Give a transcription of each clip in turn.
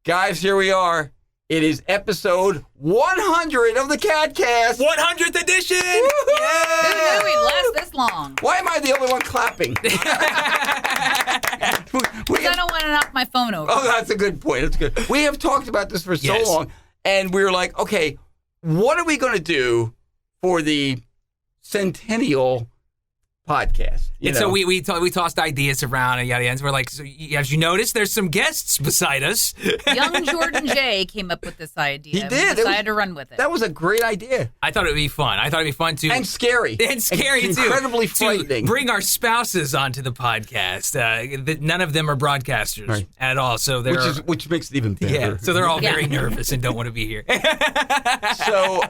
Guys, here we are. It is episode 100 of the KATcast. 100th edition! Who knew we'd last this long? Why am I the only one clapping? Because I don't want to knock my phone over. Oh, that's a good point. That's good. We have talked about this for so long, and we were like, okay, what are we going to do for the centennial podcast? So we tossed ideas around and yada yada. And we're like, so as you notice, there's some guests beside us. Young Jordan J came up with this idea. He did. We decided to run with it. That was a great idea. I thought it would be fun. too. And scary. And scary, too. Incredibly frightening. To bring our spouses onto the podcast. None of them are broadcasters at all. So which makes it even better. Yeah, so they're all very nervous and don't want to be here. So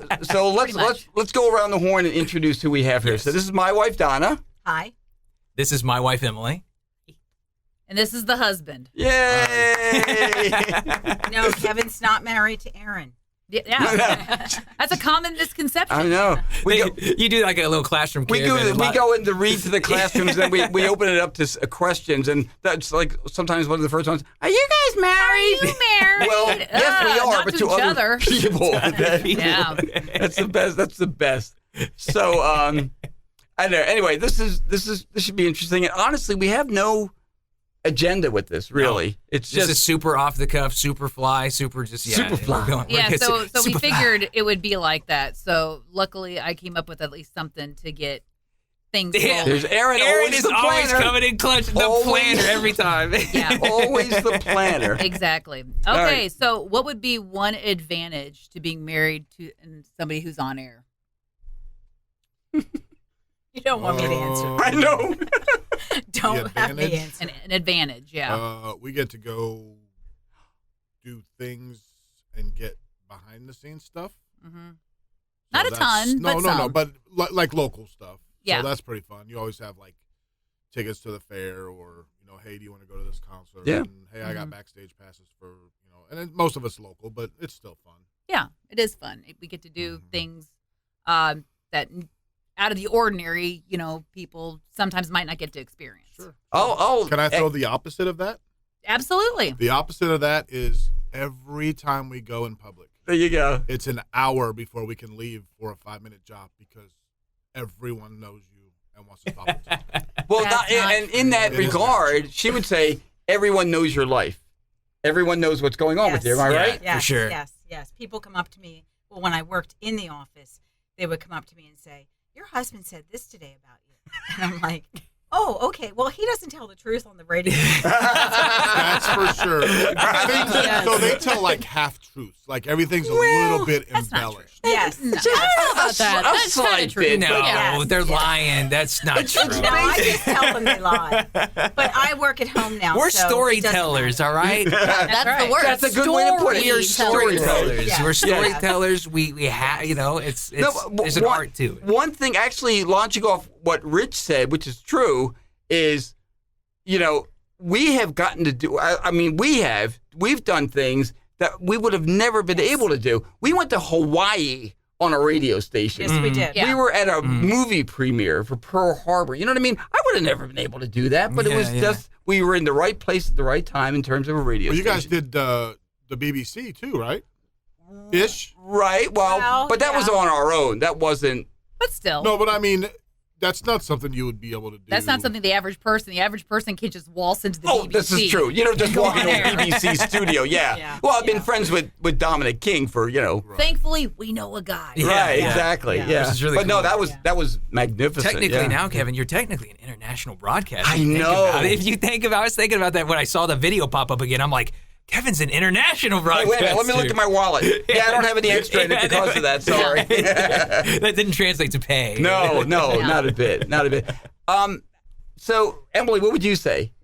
let's go around the horn and introduce who we have here. So this is my wife, Donna. Hi. This is my wife, Emily. And this is the husband. Yay! No, Kevin's not married to Aaron. Yeah. That's a common misconception. I know. You do like a little classroom. We go in to read to the classrooms, and we open it up to questions, and that's like sometimes one of the first ones. Are you guys married? Are you married? Well, yes, we are, not but to to other other people. Yeah. That's the best. That's the best. So, I don't know. Anyway, this should be interesting. And honestly, we have no agenda with this. Really, no. It's just a super off the cuff, super fly, super just super fly. So we figured it would be like that. So luckily, I came up with at least something to get things going. There's Aaron. Aaron is always coming in clutch. The planner every time. Yeah, always the planner. Exactly. Okay, right. So what would be one advantage to being married to somebody who's on air? You don't want me to answer. I know. Don't have me answer. An advantage, yeah. We get to go do things and get behind the scenes stuff. Mm-hmm. So Not a ton, but some. No, but like local stuff. Yeah. So that's pretty fun. You always have like tickets to the fair, or hey, do you want to go to this concert? Yeah. And, hey, I got backstage passes for and then most of it's local, but it's still fun. Yeah, it is fun. We get to do things that out of the ordinary, people sometimes might not get to experience. Sure. Oh. Can I throw the opposite of that? Absolutely. The opposite of that is every time we go in public. There you go. It's an hour before we can leave for a 5-minute job because everyone knows you and wants to talk to you. Well, and in that regard, she would say everyone knows your life. Everyone knows what's going on with you. Am I right? Yes, for sure. Yes. People come up to me. Well, when I worked in the office, they would come up to me and say, your husband said this today about you. And I'm like, oh, okay. Well, he doesn't tell the truth on the radio. That's for sure. So they tell like half truths. Like everything's a little bit embellished. Yes. No, that's kind of true. No, they're lying. That's not true. No, I just tell them they lie. But I work at home now. We're so storytellers, all right? That's right. the word. That's a good way to put it. We are storytellers. Yeah. We're storytellers. We have, there's an art to it. One thing, actually, launching off what Rich said, which is true, is, we have gotten to do, we've done things that we would have never been able to do. We went to Hawaii on a radio station. Yes, we did. Yeah. We were at a movie premiere for Pearl Harbor. You know what I mean? I would have never been able to do that, but it was just, we were in the right place at the right time in terms of a radio station. You guys did the BBC too, right? Ish? Right. Well, but that was on our own. That wasn't. But still. No, but I mean, that's not something you would be able to do. That's not something the average person can't just waltz into the BBC. Oh, this is true. You don't just walk into a BBC studio. Yeah. Well, I've been friends with Dominic King for, Thankfully, we know a guy. Right, exactly. Yeah. Which is really but cool. no, that was magnificent. Technically now, Kevin, you're technically an international broadcaster. I know. If you think about it, I was thinking about that when I saw the video pop up again. I'm like, Kevin's an international broadcaster. Wait a minute, let me look at my wallet. Yeah, I don't have any extra in it because of that. Sorry. That didn't translate to pay. No, not a bit. So, Emily, what would you say?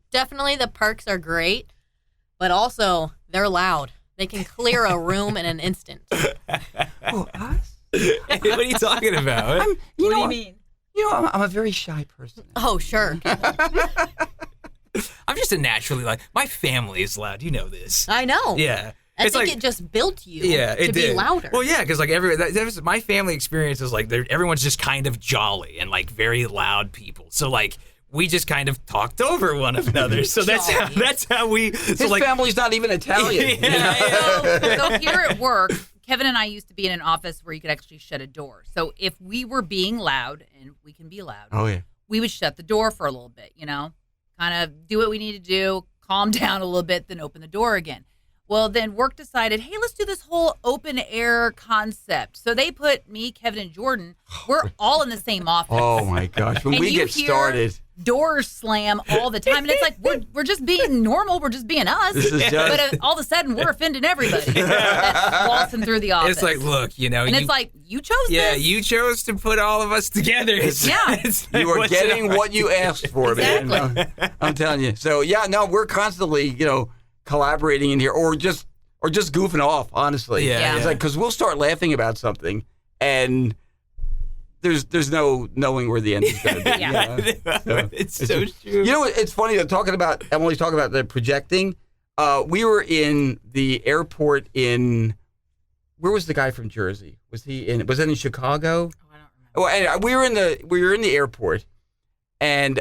Definitely the perks are great, but also they're loud. They can clear a room in an instant. Oh, us? What are you talking about? What do you mean? I'm a very shy person. Oh, sure. I'm just a naturally my family is loud. You know this. I know. Yeah. I think it just built you to be louder. Well, yeah, because my family experience is everyone's just kind of jolly and very loud people. So we just kind of talked over one another. So that's how we. His So like, family's not even Italian. So here at work, Kevin and I used to be in an office where you could actually shut a door. So if we were being loud, and we can be loud, Oh yeah. we would shut the door for a little bit, kind of do what we need to do, calm down a little bit, then open the door again. Well, then work decided, hey, let's do this whole open air concept. So they put me, Kevin, and Jordan. We're all in the same office. Oh my gosh. When And we you get hear started, doors slam all the time, and it's like we're just being normal. We're just being us. This is just- But all of a sudden, we're offending everybody that's waltzing through the office. it's like, look, and it's like you chose yeah, this. you chose to put all of us together. Yeah. you are what's getting it- what you asked for, man. I'm telling you. So yeah, no, we're constantly, collaborating in here, or just goofing off. Honestly, Yeah, It's yeah. like because we'll start laughing about something, and there's no knowing where the end is going to be. Yeah. So, it's so true. It's funny though, Emily's talking about the projecting. We were in the airport in, where was the guy from Jersey? Was it in Chicago? Oh, I don't remember. Well, anyway, we were in the airport, and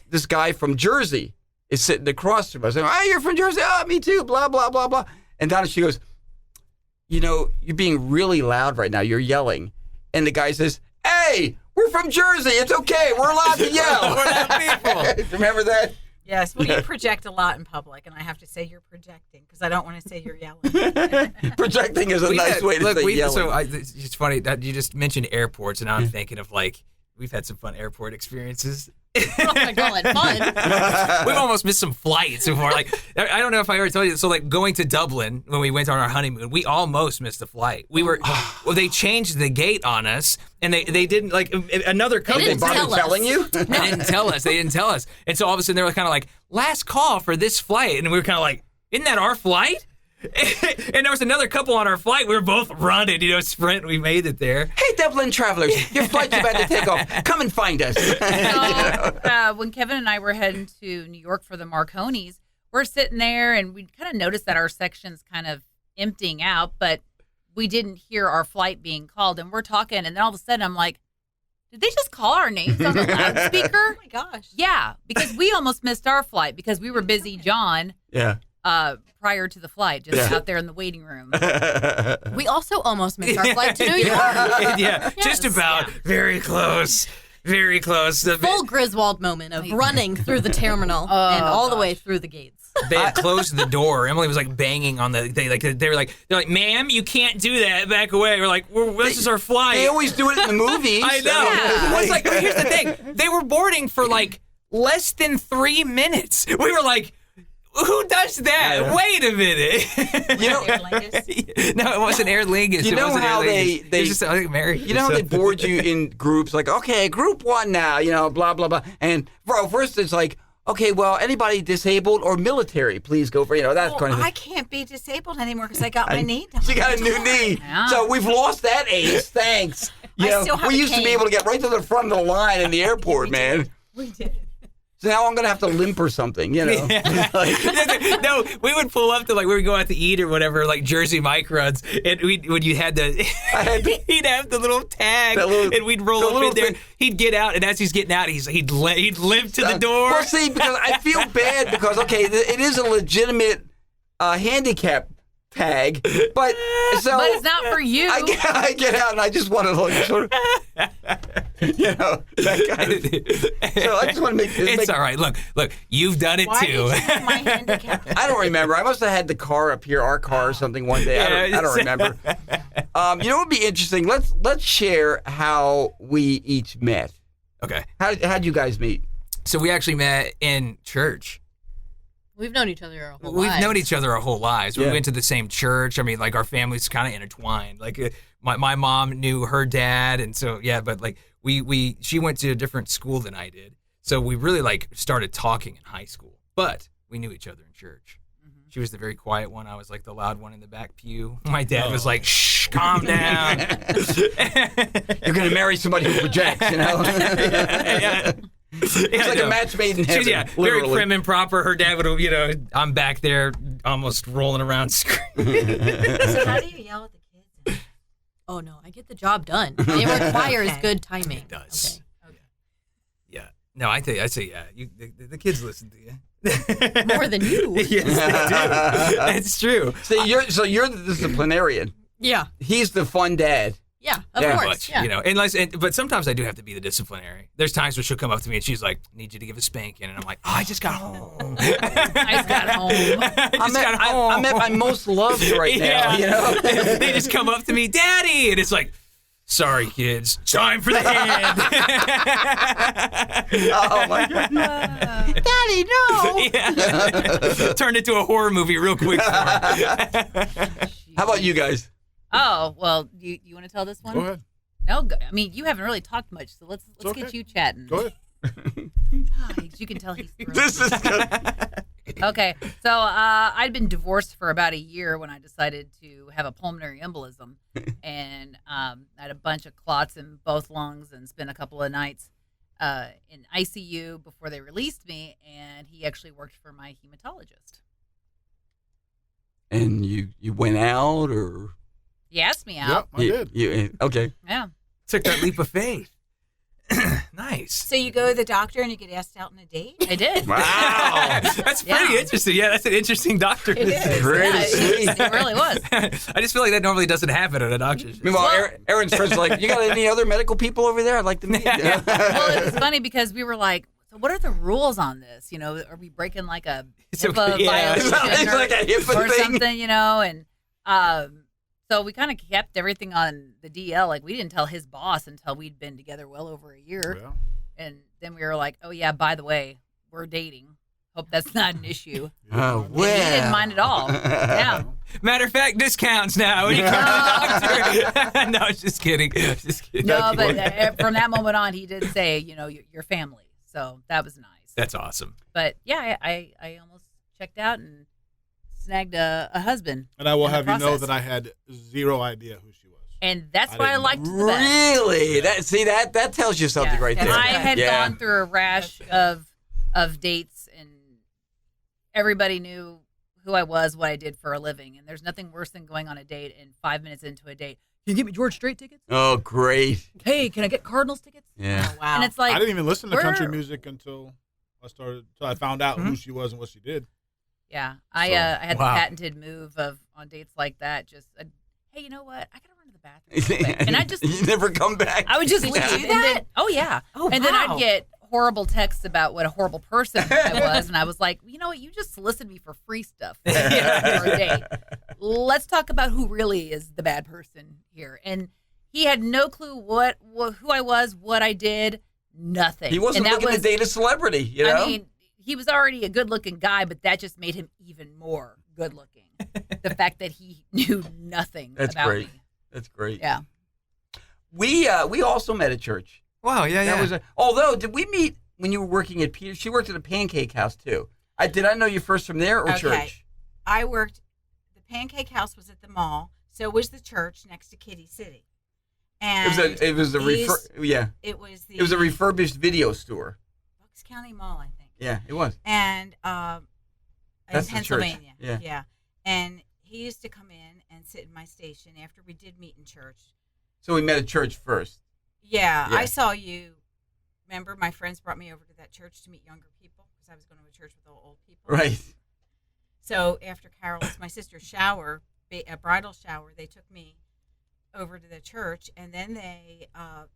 this guy from Jersey is sitting across from us. And, "Hey, you're from Jersey? Oh, me too. Blah blah blah blah." And Donna, she goes, "You're being really loud right now. You're yelling." And the guy says, "Hey, we're from Jersey. It's okay. We're allowed to yell." We're not people. Remember that? Yes, well, you project a lot in public, and I have to say you're projecting because I don't want to say you're yelling. Projecting is a nice way to say yelling. It's funny that you just mentioned airports, and I'm thinking of we've had some fun airport experiences. Oh my God, fun. We've almost missed some flights before. I don't know if I ever told you. So going to Dublin when we went on our honeymoon, we almost missed a flight. We were, they changed the gate on us, and they didn't another couple. didn't Bobby tell us. telling you? They didn't tell us. They didn't tell us. And so all of a sudden they were kind of like, last call for this flight. And we were kind of like, isn't that our flight? And there was another couple on our flight. We were both running, sprint. We made it there. Hey, Dublin travelers, your flight's about to take off. Come and find us. So, when Kevin and I were heading to New York for the Marconis, we're sitting there, and we kind of noticed that our section's kind of emptying out, but we didn't hear our flight being called. And we're talking, and then all of a sudden I'm like, did they just call our names on the loudspeaker? Oh my gosh. Yeah, because we almost missed our flight because we were busy, John, Yeah. prior to the flight, just out there in the waiting room. We also almost missed our flight to New York. Yeah, just about. Yeah. Very close. Very close. Full Griswold moment of running through the terminal Oh, and all the gosh. way through the gates. They had closed the door. Emily was banging on they're like, ma'am, you can't do that. Back away. We're like, this is our flight. They always do it in the movies. I know. Yeah. Well, it's here's the thing. They were boarding for less than 3 minutes. We were like, who does that? Wait a minute. You know, Aer Lingus. No, it wasn't Aer Lingus. You It know wasn't how Aer Lingus. they- It was just, I think American. you know how they board you in groups, like, okay, group one now, blah, blah, blah. And first it's like, okay, well, anybody disabled or military, please go for, that kind of thing. I can't be disabled anymore because I got my knee done. She got a new knee. Yeah. So we've lost that ace. Thanks. still have we a used to be cane. able to get right to the front of the line in the airport, man. We did. So now I'm going to have to limp or something, No, we would pull up to we would go out to eat or whatever, Jersey Mike runs, and when you had he'd have the little tag, That little- and we'd roll the up little in there. thing. He'd get out, and as he's getting out, he'd limp to the door. Well, see, because I feel bad because, okay, it is a legitimate handicap tag, but so But it's not for you. I get out and I just want to sort of, that kind of. So I just want to make this. It's all right. Look, you've done it Why too. did you have my handicap? I don't remember. I must have had the car up here, our car or something one day. I don't remember. What would be interesting? Let's share how we each met. Okay, How'd you guys meet? so we actually met in church. We've known each other our whole We've lives. known each other our whole lives. We Yeah. went to the same church. I mean, our families kind of intertwined. My mom knew her dad, and so but she went to a different school than I did. So we really started talking in high school, but we knew each other in church. She was the very quiet one. I was the loud one in the back pew. My dad was like, "Shh, calm down." You're going to marry somebody who projects, Yeah. It's like a match made in heaven. She's very literally. prim and proper. Her dad would, I'm back there almost rolling around screaming. So how do you yell at the kids? Oh no, I get the job done. It requires good timing. It does. Okay. Yeah. No, I say yeah. The kids listen to you. More than you. Yes, they do. That's true. So you're the disciplinarian. Yeah. He's the fun dad. Yeah, of Yeah. course. Much, Yeah. you know, but sometimes I do have to be the disciplinary. There's times where she'll come up to me and she's like, "Need you to give a spanking," and I'm like, "Oh, I just got home. I just got home. I'm at my most loved right now. You know, They just come up to me, "Daddy," and it's like, "Sorry, kids, time for the hand." oh my god, Daddy, no. Yeah. Turned into a horror movie real quick. For him. How about you guys? Oh, well, you want to tell this one? Go ahead. No, I mean, you haven't really talked much, so let's okay. get you chatting. Go ahead. You can tell he's thrilled. This is good. Okay, so I'd been divorced for about a year when I decided to have a pulmonary embolism, and I had a bunch of clots in both lungs and spent a couple of nights in ICU before they released me, and he actually worked for my hematologist. And you went out, or He asked me Yep, out. I did. Okay. Yeah. Took that leap of faith. Nice. So you go to the doctor and you get asked out on a date? I did. Wow. That's pretty Yeah. interesting. Yeah, that's an interesting doctor. It is. Pretty Yeah, sweet. it really was. I just feel like that normally doesn't happen at a doctor's. Meanwhile, Well- Aaron's friends are like, "You got any other medical people over there? I'd like to meet." Yeah. Well, it was funny because we were like, so what are the rules on this? You know, are we breaking like a It's HIPAA okay, yeah. violation It's like a HIPAA or thing. something, you know? And so we kind of kept everything on the DL. Like we didn't tell his boss until we'd been together well over a year. Yeah. And then we were like, oh, yeah, by the way, we're dating. Hope that's not an issue. Oh, And well. he didn't mind at all. Yeah. Matter of fact, discounts now when you come to the doctor. No, just kidding. Just kidding. No, but from that moment on, he did say, you know, your family. So that was nice. That's awesome. But yeah, I almost checked out and snagged a husband. And I will in the have you know process. that I had zero idea who she was. And that's I why I didn't liked the best. Really? That tells you something Yeah. right Yeah. there. I had Yeah. gone through a rash of dates, and everybody knew who I was, what I did for a living. And there's nothing worse than going on a date and 5 minutes into a date, can you get me George Strait tickets? Oh, great. Hey, can I get Cardinals tickets? Yeah. Oh, wow. And it's like, I didn't even listen to country we're- music until I found out who she was and what she did. yeah, I So, had wow. the patented move of on dates like that, just, hey, you know what? I gotta run to the bathroom real quick. And I just, You never come back. I would just Did leave. you do and then- that? oh yeah. Oh, And then wow. I'd get horrible texts about what a horrible person I was, and I was like, you know what? You just solicited me for free stuff for a date. Let's talk about who really is the bad person here. And he had no clue who I was, what I did, nothing. He wasn't and that looking to date a celebrity, you know? I mean, he was already a good-looking guy, but that just made him even more good-looking. The fact that he knew nothing That's about great. me. That's great. Yeah. We also met at church. Wow, yeah, That yeah. was although, did we meet when you were working at Peter? She worked at a pancake house too. Did I know you first from there or Okay. church? I worked, the Pancake House was at the mall, so was the church next to Kitty City. And It was a it was the It was a refurbished video store. Bucks County Mall, I think. Yeah, it was. And That's in the church. Pennsylvania. Yeah. And he used to come in and sit in my station after we did meet in church. So we met at church first. Yeah, Yeah. I saw you. Remember, my friends brought me over to that church to meet younger people because I was going to a church with all old people. Right. So after Carol's, my sister's shower, a bridal shower, they took me over to the church, and then they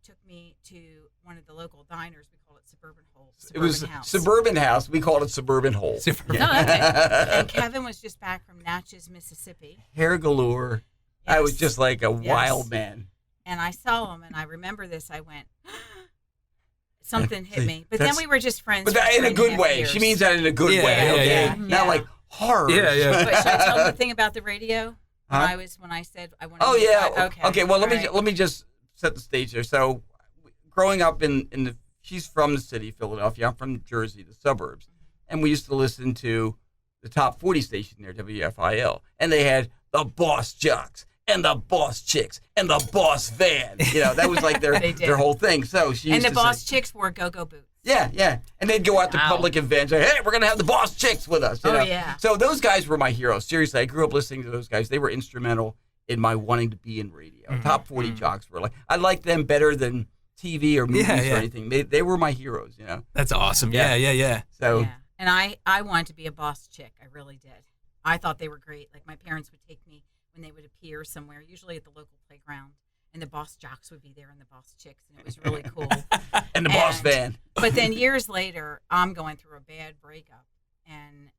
took me to one of the local diners. We call it Suburban Hole. It was House. Suburban House. We called it Suburban Hole. Suburban. No, And Kevin was just back from Natchez, Mississippi. Hair galore. I was Yes. just like a Yes. wild man. And I saw him, and I remember this. I went, something hit See, me. But then that's- we were just friends. But for that in a 3.5 good way. years. She means that in a good Yeah, way. yeah, Okay. yeah. Not Yeah. like horror. Yeah, yeah. But should I tell them the thing about the radio? Huh? When I said I wanted. Oh to yeah. Okay. Well, let All me right. let me just set the stage here. So, growing up in the, she's from the city of Philadelphia. I'm from Jersey, the suburbs, and we used to listen to the top 40 station there, WFIL, and they had the Boss Jocks and the Boss Chicks and the Boss Van. You know, that was like their They did. their whole thing. So she And used the to boss say, chicks wore go-go boots. yeah, and they'd go out to Wow. public events. Like, hey, we're gonna have the Boss Chicks with us. You Oh, know? yeah. So those guys were my heroes. Seriously, I grew up listening to those guys. They were instrumental in my wanting to be in radio. Top 40 jocks were like, I liked them better than TV or movies Yeah, or yeah. anything. They were my heroes, you know. That's awesome. Yeah. Yeah. So Yeah. And I wanted to be a boss chick. I really did. I thought they were great. Like my parents would take me when they would appear somewhere, usually at the local playground, and the boss jocks would be there and the boss chicks, and it was really cool. and the boss van. But then years later, I'm going through a bad breakup, and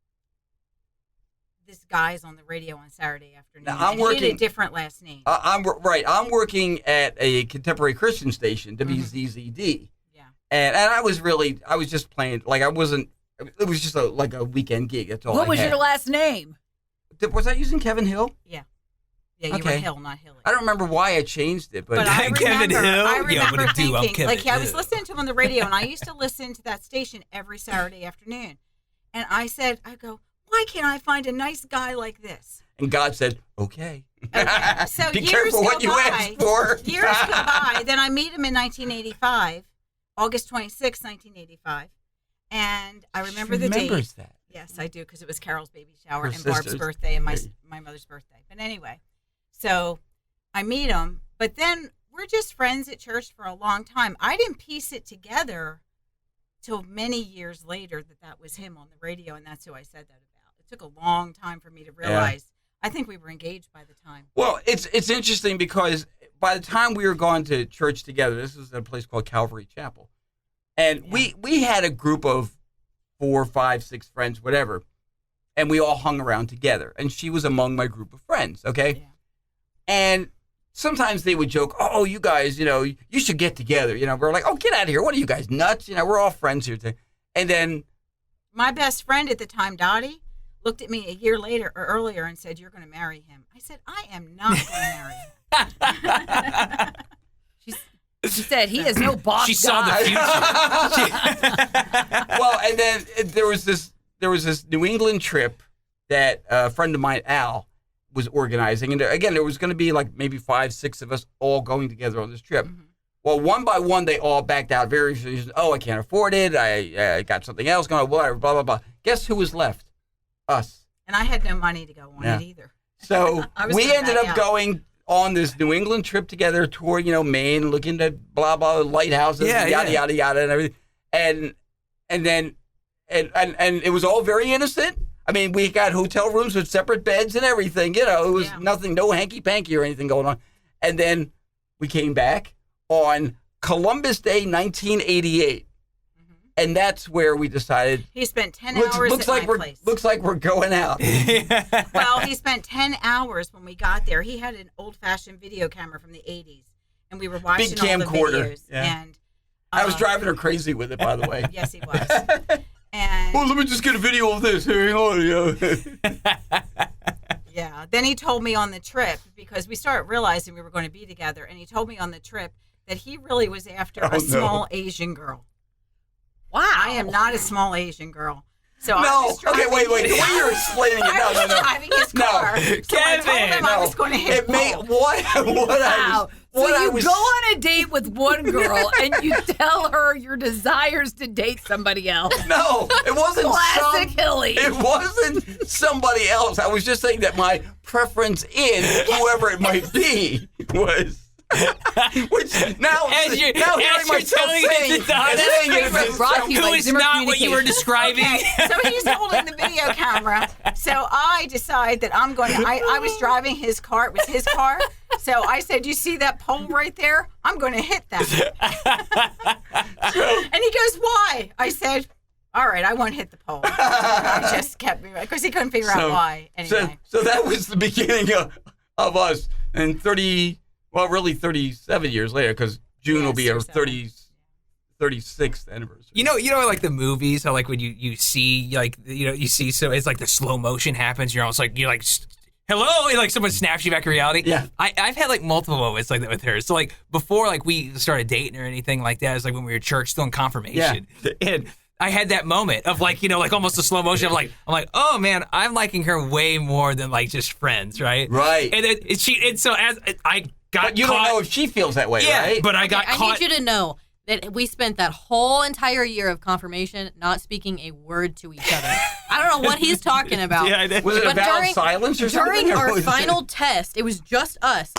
this guy's on the radio on Saturday afternoon. Now, I'm and he had working- a different last name. I'm working at a contemporary Christian station, WZZD. Yeah. And I was just playing, like I wasn't, it was just like a weekend gig. That's all What I was had. your last name? Was I using Kevin Hill? Yeah, you were Okay. Hill, not Hilly. I don't remember why I changed it, but, But I Kevin remember, Hill? I Yeah, remember what to do, I'm thinking, Kevin like, I was Hill. listening to him on the radio, and I used to listen to that station every Saturday afternoon. And I go, why can't I find a nice guy like this? and God said, okay. Okay, so Be years careful what go you by. ask for. Years go by. Then I meet him in 1985, August 26, 1985. And I remember She the date. remembers that. Yes, I do, because it was Carol's baby shower Her and Barb's sister's. birthday and Right. my mother's birthday. But anyway, so I meet him, but then we're just friends at church for a long time. I didn't piece it together till many years later that was him on the radio, and that's who I said that about. It took a long time for me to realize. I think we were engaged by the time. Well, it's interesting because by the time we were going to church together, this was at a place called Calvary Chapel. And we had a group of 4, 5, 6 friends, whatever, and we all hung around together. And she was among my group of friends, okay? Yeah. And sometimes they would joke, oh, you guys, you should get together. We're like, oh, get out of here. What are you guys, nuts? We're all friends here. And then My best friend at the time, Dottie, looked at me a year later or earlier and said, "You're going to marry him." I said, "I am not going to marry him." She said he is no boss. She saw the guy. future. well, and then there was this New England trip that a friend of mine, Al, was organizing. And again, there was going to be like maybe 5, 6 of us all going together on this trip. Mm-hmm. Well, one by one, they all backed out. Various reasons. Oh, I can't afford it. I got something else going. Whatever. Blah blah blah. Guess who was left? Us. And I had no money to go on Yeah. it either. So I was we gonna ended back up out. going on this New England trip together, tour, Maine, looking at blah blah lighthouses, Yeah, yada yeah. yada yada, and everything. And then it was all very innocent. I mean, we got hotel rooms with separate beds and everything. It was Yeah. nothing, no hanky panky or anything going on. And then we came back on Columbus Day, 1988, and that's where we decided. He spent 10 hours Looks at like my we're place. looks like we're going out. Well, he spent 10 hours when we got there. He had an old-fashioned video camera from the 80s, and we were watching Big all the camcorder. videos. Yeah. And I was driving her crazy with it, by the way. Yes, he was. And Well, let me just get a video of this. Hang on, yeah, then he told me on the trip, because we started realizing we were going to be together, and he told me on the trip that he really was after Oh, no. a small Asian girl. Wow. I am not a small Asian girl. So I No. was driving, Okay, wait. The way you're explaining it, I was no. driving his No. car. So I told him I No. was going to hit It may Paul. what Wow. I So you was go on a date with one girl and you tell her your desires to date somebody else. No, it wasn't Classic Hilly. It wasn't somebody else. I was just saying that my preference in whoever it might be was. Which now As you're hearing myself telling it saying, to Donna, saying it, it's brought to you Who by is Zimmer not what you were describing? So he's holding the video camera. So I decide that I'm going to, I was driving his car. It was his car. So I said, "You see that pole right there? I'm going to hit that." And he goes, "Why?" I said, "All right, I won't hit the pole." I just kept me, because he couldn't figure out why. Anyway. So that was the beginning of us. And 37 years later, because June will be our 36th anniversary. You know, like the movies, how like when you see you see, so it's like the slow motion happens. You're almost like hello, like someone snaps you back to reality. Yeah. I've had like multiple moments like that with her. So like before like we started dating or anything like that, it's like when we were at church, still in confirmation, and I had that moment of like like almost a slow motion. I'm like, oh man, I'm liking her way more than like just friends, right? Right. And then so as I got But you caught, don't know if she feels that way, yeah, right? but I got I caught. need you to know that we spent that whole entire year of confirmation not speaking a word to each other. I don't know what he's talking about. Yeah, I did. Was it a But vow of during- silence or something? During or our was it- final test, it was just us.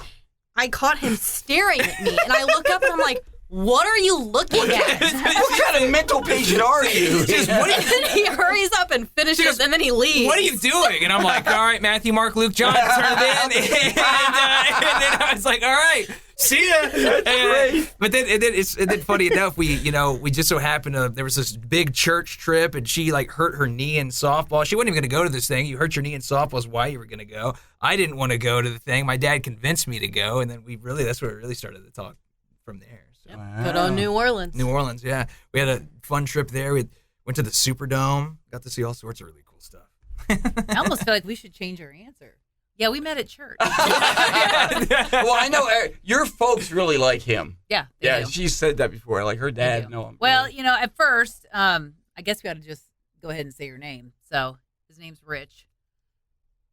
I caught him staring at me, and I look up and I'm like, what are you looking at? What kind of mental patient are you? Just, what are you And he hurries up and finishes, and then he leaves. What are you doing? And I'm like, all right, Matthew, Mark, Luke, John, turn it in. And then I was like, all right, see ya. great. But then, funny enough, we just so happened to, there was this big church trip, and she like hurt her knee in softball. She wasn't even going to go to this thing. You hurt your knee in softball is why you were going to go. I didn't want to go to the thing. My dad convinced me to go, and then that's where we really started to talk from there. So. Wow. Good old New Orleans. New Orleans, yeah. We had a fun trip there. We went to the Superdome. Got to see all sorts of really cool stuff. I almost feel like we should change our answer. Yeah, we met at church. Well, I know your folks really like him. Yeah. they Yeah, do. she said that before. Like her They dad, do. know him. Well, at first, I guess we ought to just go ahead and say your name. So his name's Rich.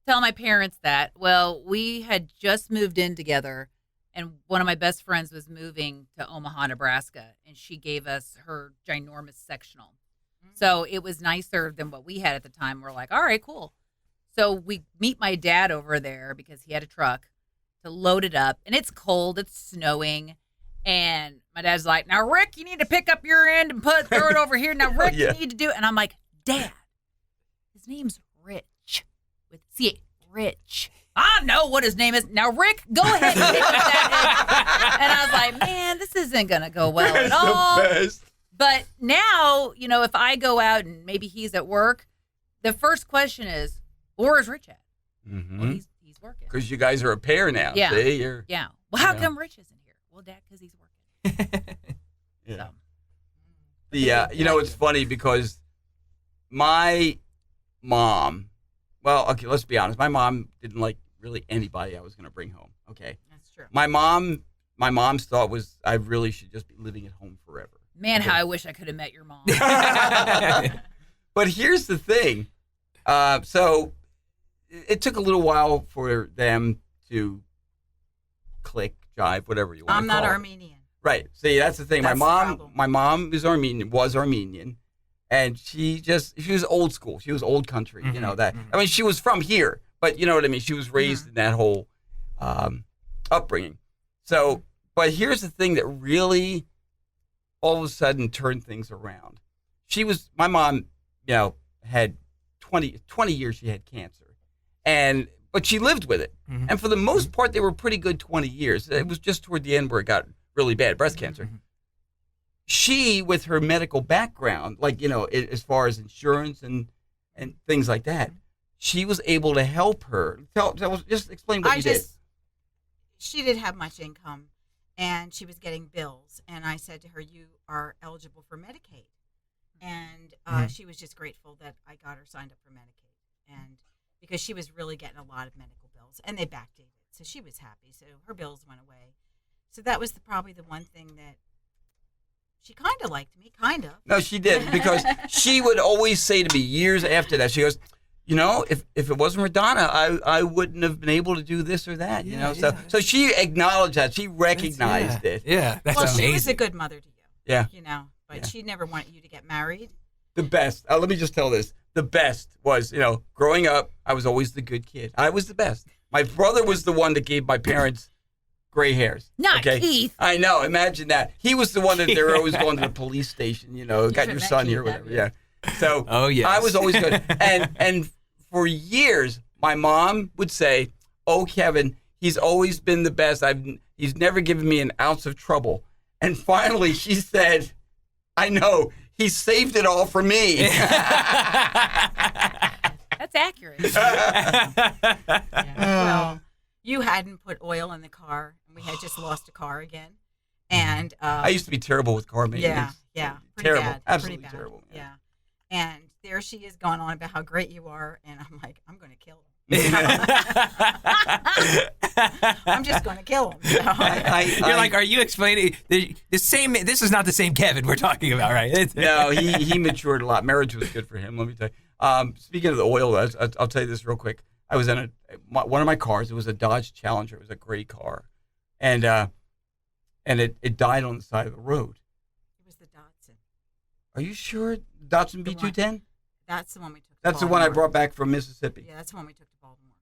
Tell my parents that. Well, we had just moved in together, and one of my best friends was moving to Omaha, Nebraska, and she gave us her ginormous sectional. So it was nicer than what we had at the time. We're like, all right, cool. So we meet my dad over there because he had a truck to load it up, and it's cold, it's snowing. And my dad's like, now, Rick, you need to pick up your end and throw it over here. Now, Rick, Yeah. you need to do it. And I'm like, Dad, his name's Rich with C. Rich. I know what his name is. Now, Rick, go ahead and pick up that end. And I was like, man, this isn't going to go well at all. the best. But now, if I go out and maybe he's at work, the first question is, where's Rich at? Well, he's working. Because you guys are a pair now. Yeah. See? You're, Yeah. Well, how Yeah. come Rich isn't here? Well, Dad, because he's working. yeah. So. It's funny because my mom, well, okay, let's be honest. My mom didn't like really anybody I was going to bring home. Okay. That's true. My mom's thought was I really should just be living at home forever. Man, how I wish I could have met your mom. But here's the thing. So it took a little while for them to click, jive, whatever you want I'm to not call it. Armenian. Right. See, that's the thing. That's the problem. My mom was Armenian, and she was old school. She was old country. You know that. I mean, she was from here, but you know what I mean. She was raised in that whole upbringing. So, but here's the thing that really, all of a sudden, turned things around. My mom, had 20 years. She had cancer, but she lived with it, and for the most part, they were pretty good 20 years. It was just toward the end where it got really bad, breast cancer. She, with her medical background, as far as insurance and things like that, she was able to help her. Just explain what you did. She didn't have much income, and she was getting bills. And I said to her, "You are eligible for Medicaid," and she was just grateful that I got her signed up for Medicaid, and because she was really getting a lot of medical bills, and they backdated, so she was happy. So her bills went away. So that was probably the one thing that she kind of liked me, kind of. No, she did, because she would always say to me years after that, she goes, if it wasn't for Donna, I wouldn't have been able to do this or that, So she acknowledged that. She recognized it. Yeah, that's Well, amazing. she was a good mother to you. Yeah. But she never wanted you to get married. The best. Let me just tell this. The best was, growing up, I was always the good kid. I was the best. My brother was the one that gave my parents gray hairs. Not Keith. I know. Imagine that. He was the one that they were always going to the police station, got your son here, whatever. Yeah. So Oh, yes. I was always good. And for years, my mom would say, "Oh, Kevin, he's always been the best. He's never given me an ounce of trouble." And finally, she said, "I know. He saved it all for me." That's accurate. Well, you hadn't put oil in the car, and we had just lost a car again. And I used to be terrible with car maintenance. yeah, pretty Terrible. bad, Absolutely pretty bad. terrible. Yeah. And there she is going on about how great you are, and I'm like, I'm going to kill him. I'm just going to kill him. So. You're like, are you explaining the same? This is not the same Kevin we're talking about, right? No, he matured a lot. Marriage was good for him. Let me tell you. Speaking of the oil, I'll tell you this real quick. I was in one of my cars. It was a Dodge Challenger. It was a great car, and it died on the side of the road. It was the Datsun. Are you sure? Datsun The one. B210? That's the one we took to That's the one I Baltimore. brought back from Mississippi. Yeah, that's the one we took to Baltimore.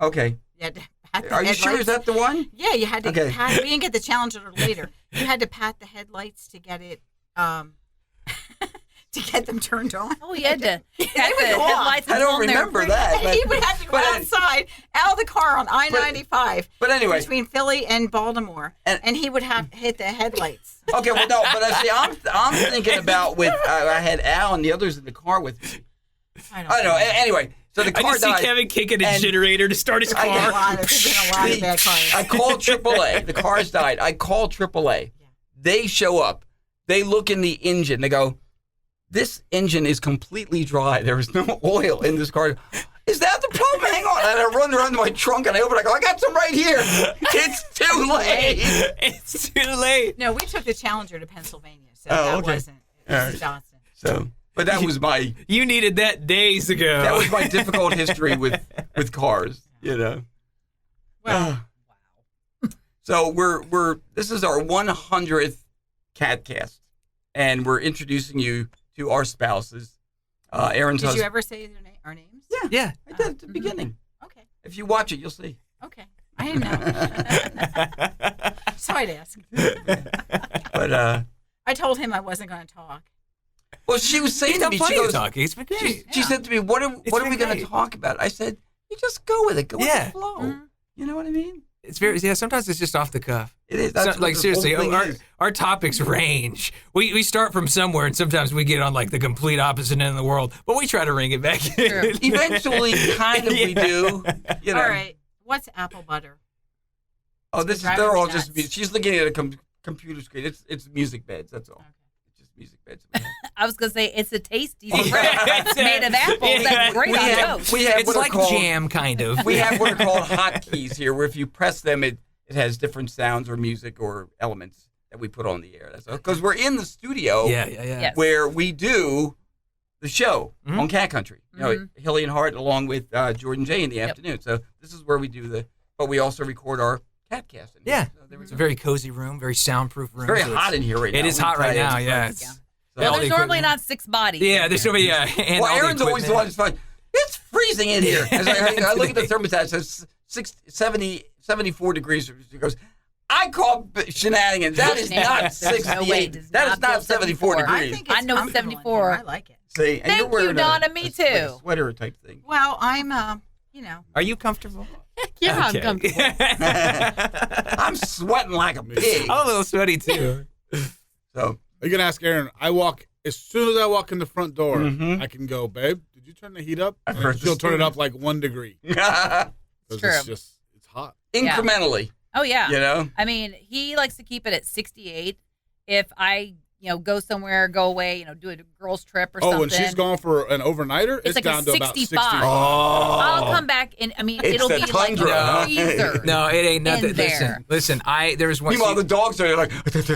Okay. You had to have the Are you sure? Is headlights. that the one? Yeah, you had to. Okay. We didn't get the Challenger later. you had to pat the headlights to get it to get them turned on. Oh, you had to have the would go off. headlights I don't on there. remember that. And But, he would have to go but- outside, out of the car on I-95 but anyway, between Philly and Baltimore, And- and he would have hit the headlights. okay, well, no, but I see, I'm thinking about with I had Al and the others in the car with me. I I don't know. Anyway, so the I car just see died. Kevin kicking a and- generator to start his I- There's been a car. lot of, there's been a lot of bad cars. I called AAA. The car's died. I called AAA. They show up. They look in the engine. They go, this engine is completely dry. There is no oil in this car. Is that the problem? Hang on. And I run around to my trunk and I open it. I go, I got some right here. It's too late. It's too late. No, we took the Challenger to Pennsylvania, so Oh, that okay. wasn't. It was Johnson. So, but that was my You needed that days ago. difficult history with cars, you know. Well, So this is our 100th KATcast, and we're introducing you to our spouses. Aaron's did you husband. ever say our names? Yeah. I did at the beginning. Okay. If you watch it, you'll see. Okay. I didn't know. So I'd ask. But I told him I wasn't going to talk. well, she was saying He's to done me, plenty she of goes, talking. It's been great. she said to me, "What are It's we been going to great. talk about?" I said, "You just go with it. Go with Yeah. the flow. Mhm. You know what I mean? It's very sometimes it's just off the cuff. It is. So, That's what like this seriously, whole thing is. our topics range. We start from somewhere, and sometimes we get on like the complete opposite end of the world. But we try to ring it back in. True. Eventually, kind of, we do. You know. All right. What's apple butter? Oh, this is Driving they're me all nuts. just. She's looking at a computer screen. It's music beds. That's all. It's just music beds. I was going to say, it's a tasty Yeah, bread it's a- made of apples. yeah. That's great We on have- toast. we have It's what are like called- jam, kind of. We have what are called hotkeys here, where if you press them, it has different sounds or music or elements that we put on the air. That's because we're in the studio Yeah. Yes. where we do the show Mhm. on Cat Country. You know, Hilly and Hart along with Jordan J in the afternoon. So this is where we do but we also record our KATcast. in here. Yeah. So there we It's go. a very cozy room, very soundproof room. It's very so hot in here right now. It is let me hot right tell you. now. Yeah. Yeah. So- Well, all there's the normally equipment. not 6 bodies. Yeah, there's nobody. Yeah. And Well, all the Aaron's always the equipment. one who's like, it's freezing in here. As I look at the thermostat, it says 74 degrees. She goes, I call shenanigans. That is not Shenanigans. There's no way 68. it does that not is not feel 74 74. degrees. I think it's I know it's comfortable in 74. here. I like it. See, and Thank you're wearing you, Donna. Me like too. a sweater type thing. Well, I'm, Are you comfortable? Yeah, Okay. I'm comfortable. I'm sweating like a pig. I'm a little sweaty too. So, You can ask Aaron. As soon as I walk in the front door, Mhm. I can go, babe, did you turn the heat up? I've And heard she'll the turn it up stories. like 1 degree. incrementally, 'Cause True. it's hot. Oh, yeah. you know? I mean, he likes to keep it at 68. If I, go somewhere, go away, do a girls' trip or Oh, something. when she's gone for an overnighter, it's like down a to about 65. 60. I'll come back and, It's it'll the be tundra, like huh? a freezer. No, it ain't nothing. In there. Listen. There was one. Meanwhile, the dogs are like, She Oh, used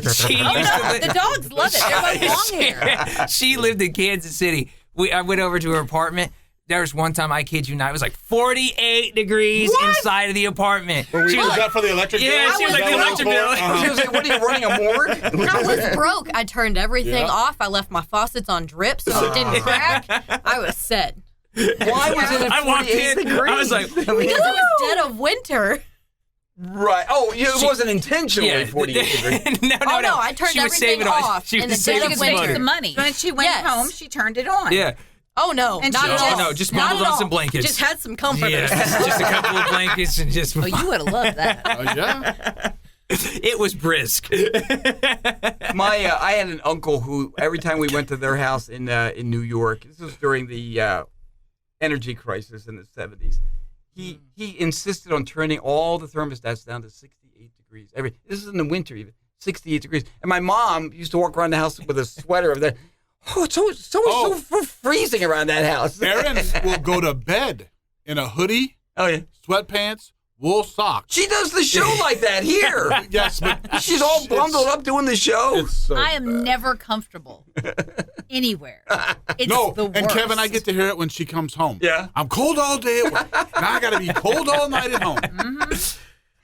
to no, li- the dogs love it. They're both long hair. She lived in Kansas City. I went over to her apartment. There was one time, I kid you not, it was like 48 degrees inside of the apartment. Was She was like, that for the electric bill? yeah, she was Is like that the what electric it was bill. for? Uh-huh. she was like, what are you running, a morgue? I was broke. I turned everything Yeah. off. I left my faucets on drip so it didn't crack. I was set. Why was it at I walked 48 in, degrees? I was like, Because it was dead of winter. Right. Oh, it wasn't intentionally yeah. 48 degrees. no, Oh, no, I turned She was everything saving all- off She in was the saving dead You of can save winter. some money. When she went Yes. home, she turned it on. Yeah. Oh, no. And Not she- just, no, just not bundled at on all. some blankets. Just had some comforters. Yeah, just a couple of blankets and just. Oh, you would have loved that. Yeah. It was brisk. I had an uncle who every time we went to their house in New York, this was during the energy crisis in the 70s. He insisted on turning all the thermostats down to 68 degrees. This is in the winter even, 68 degrees. And my mom used to walk around the house with a sweater of that. Oh, it's so freezing around that house. Aaron will go to bed in a hoodie, Oh yeah. sweatpants, wool socks. She does the show like that here. Yes, but She's all bundled up doing the show. It's so I am bad. never comfortable anywhere. It's No, the and worst. Kevin, I get to hear it when she comes home. Yeah. I'm cold all day at work. Now I got to be cold all night at home.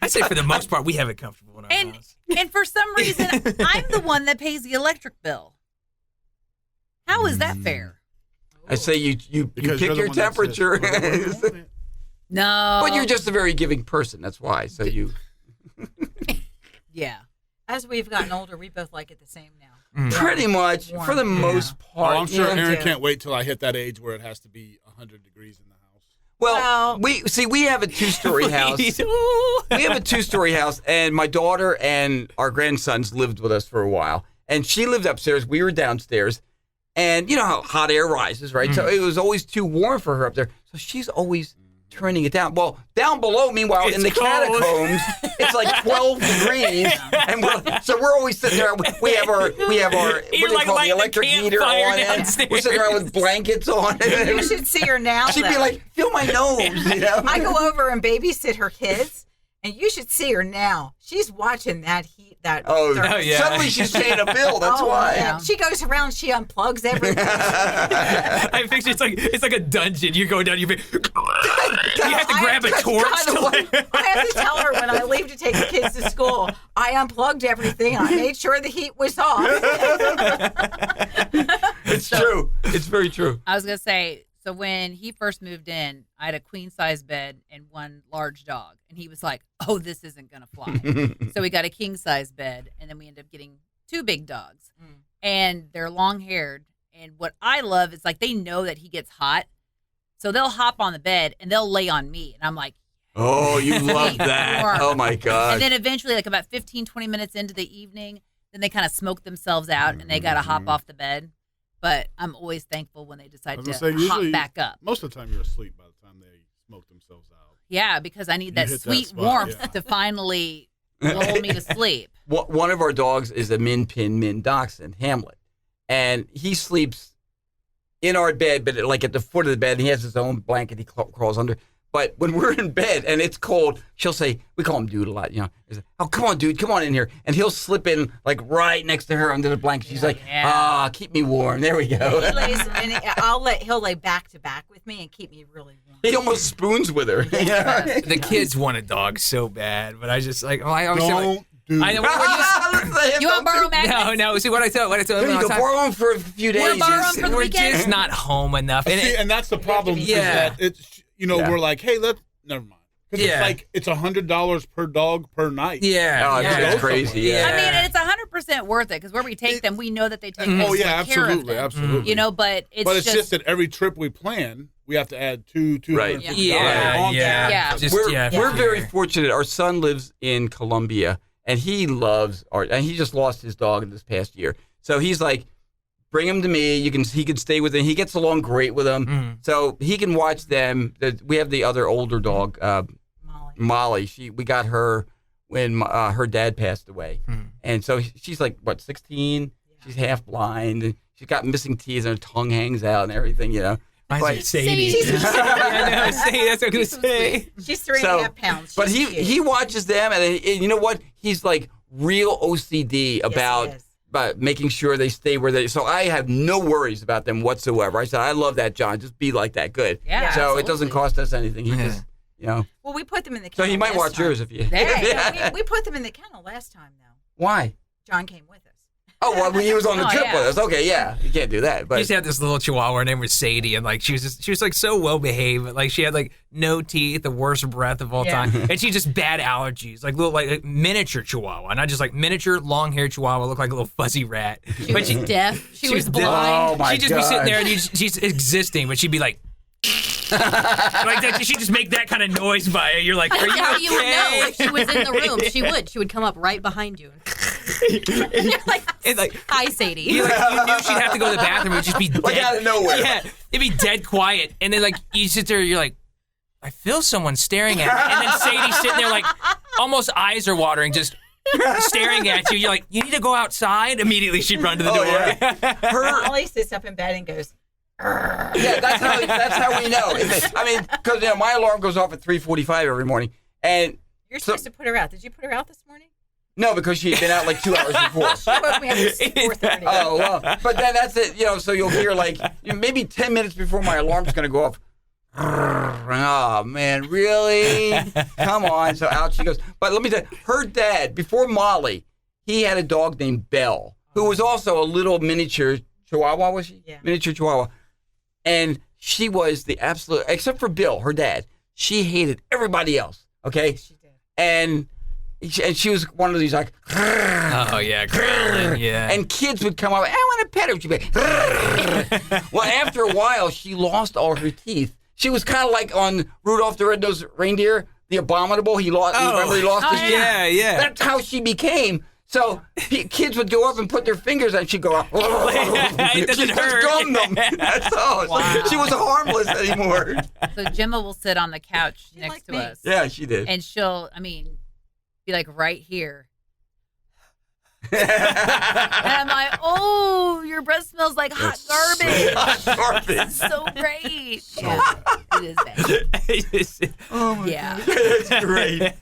I say for the most part, we have it comfortable in our And house. and for some reason, I'm the one that pays the electric bill. How is that fair? I say you Because pick you're the your one that says, temperature. "Whatever you want." No. But you're just a very giving person. That's why. So you. Yeah. as we've gotten older, we both like it the same now. Pretty much, Warm. for the most part. I'm sure you know. Aaron too. can't wait till I hit that age where it has to be 100 degrees in the house. Well, Well- we have a 2-story house. We have a 2-story house, and my daughter and our grandsons lived with us for a while. And she lived upstairs. We were downstairs. And you know how hot air rises, right? So it was always too warm for her up there. So she's always turning it down. Well, down below, meanwhile, in the cold. catacombs, it's like 12 degrees. And we're always sitting there. We have our what do You're you like call it, the lighting a electric heater campfire on. And downstairs. we're sitting around with blankets on. You should see her now. She'd be though. like, feel my nose, you know? I go over and babysit her kids, and you should see her now. She's watching that heat. That Oh, thermos. yeah. Suddenly she's paying a bill. That's Oh, why. yeah. She goes around. She unplugs everything. I picture it's like a dungeon. You go down. You have to grab a torch. I have to tell her when I leave to take the kids to school. I unplugged everything. I made sure the heat was off. It's true. It's very true. I was gonna say, so when he first moved in, I had a queen size bed and one large dog, and he was like, "Oh, this isn't gonna fly." So we got a king size bed, and then we ended up getting 2 big dogs, and they're long haired. And what I love is like they know that he gets hot, so they'll hop on the bed and they'll lay on me, and I'm like, Oh, you love that. Warm. Oh, my God. and then eventually, like about 15, 20 minutes into the evening, then they kind of smoke themselves out and they got to hop off the bed. But I'm always thankful when they decide I to was gonna say, hop usually- back up. Most of the time you're asleep by the time they smoke themselves out. Yeah, because I need You that hit that sweet spot, warmth yeah. to finally lull me to sleep. One of our dogs is a Min Dachshund, Hamlet. And he sleeps in our bed, but like at the foot of the bed. And he has his own blanket he crawls under. But when we're in bed and it's cold, she'll say, we call him Dude a lot, you know. Oh, come on, dude, come on in here. And he'll slip in like right next to her under the blanket. She's like, keep me warm. There we go. He lays, and he'll lay back to back with me and keep me really warm. He almost spoons with her. You know? The kids want a dog so bad, but I just like, I always say, like, Don't do I know. You want to borrow Magnus? No. See what I tell There them you all go, the time. borrow him for a few days. borrow him for the We're weekend? just not home enough. And See, and that's the problem. Is Yeah. that it's we're like, hey, never mind. Because Yeah. it's like it's $100 per dog per night. yeah, Oh, yeah. that's crazy. Yeah. I mean, and it's 100% worth it because where we take them, we know that they take Oh yeah, excellent care of absolutely, them. absolutely. You know, but it's, but it's just that every trip we plan, we have to add $250 Yeah, on yeah. top. Yeah. Just, We're very fortunate. Our son lives in Colombia, and he loves art. And he just lost his dog this past year. So he's like, bring him to me. He can stay with him. He gets along great with them. So he can watch them. We have the other older dog, Molly. We got her when her dad passed away. And so she's like, what, 16? She's half blind. And she's got missing teeth and her tongue hangs out and everything, you know. Mine's But- like Sadie. Sadie. I know, Sadie. That's what I'm gonna say. She's 3.5 pounds. But She's he cute. watches them, and you know what? He's like real OCD about is. making sure they stay where they. So I have no worries about them whatsoever. I said, I love that, John. Just be like that. Good. Yeah, So it doesn't absolutely. cost us anything. He just, you know. Well, we put them in the So kennel. he might last watch time. yours if you. Yeah, we put them in the kennel last time, though. Why? John came with us. Oh, well, he was on the Oh, trip yeah. with us. Okay, yeah. You can't do that. We But used to have this little chihuahua. Her name was Sadie, and like she was like so well behaved. But, like she had like no teeth, the worst breath of all Yeah. time, and she just bad allergies, like little like miniature chihuahua, not just like miniature long haired chihuahua, looked like a little fuzzy rat. She was deaf. She was deaf. blind. Oh, my She'd just be sitting God. there and she's existing, but she'd be like. Like that, she'd just make that kind of noise by it. You're like, are That's you how okay? you would know if she was in the room. She would come up right behind you. And you're like, And like, hi, Sadie. you knew she'd have to go to the bathroom. It'd just be dead. Like out of nowhere. Yeah, it'd be dead quiet, and then like you sit there, you're like, I feel someone staring at me, and then Sadie's sitting there like, almost eyes are watering, just staring at you. You're like, you need to go outside. Immediately, she'd run to the Oh, door. Molly sits up in bed and goes, yeah, that's how we know. I mean, because my alarm goes off at 3:45 every morning, and "You're supposed to put her out. Did you put her out this morning?" no, because she had been out like 2 hours before. She woke me up at 4:30. Oh, well, but then that's it, so you'll hear like maybe 10 minutes before my alarm's going to go off. Oh, man, really? Come on. So out she goes. But let me tell you, her dad, before Molly, he had a dog named Belle, who was also a little miniature chihuahua, was she? Yeah. Miniature chihuahua. And she was the absolute, except for Bill, her dad, she hated everybody else, okay? She did. And and she was one of these like. Oh yeah, growling. Yeah. And kids would come up. I want to pet her. She'd be like, well, after a while, she lost all her teeth. She was kind of like on Rudolph the Red-Nosed Reindeer, the Abominable. He lost. Remember, he lost his teeth. Yeah. That's how she became. So kids would go up and put their fingers on. She'd go, It doesn't she hurt. just gummed them. That's all. Wow. She wasn't harmless anymore. So Gemma will sit on the couch She next liked to me. us. Yeah, she did. And she'll, be like right here. And I'm like, oh, your breath smells like hot garbage. Hot garbage. So great. Yeah, it is bad. Oh my Yeah. God. That's great.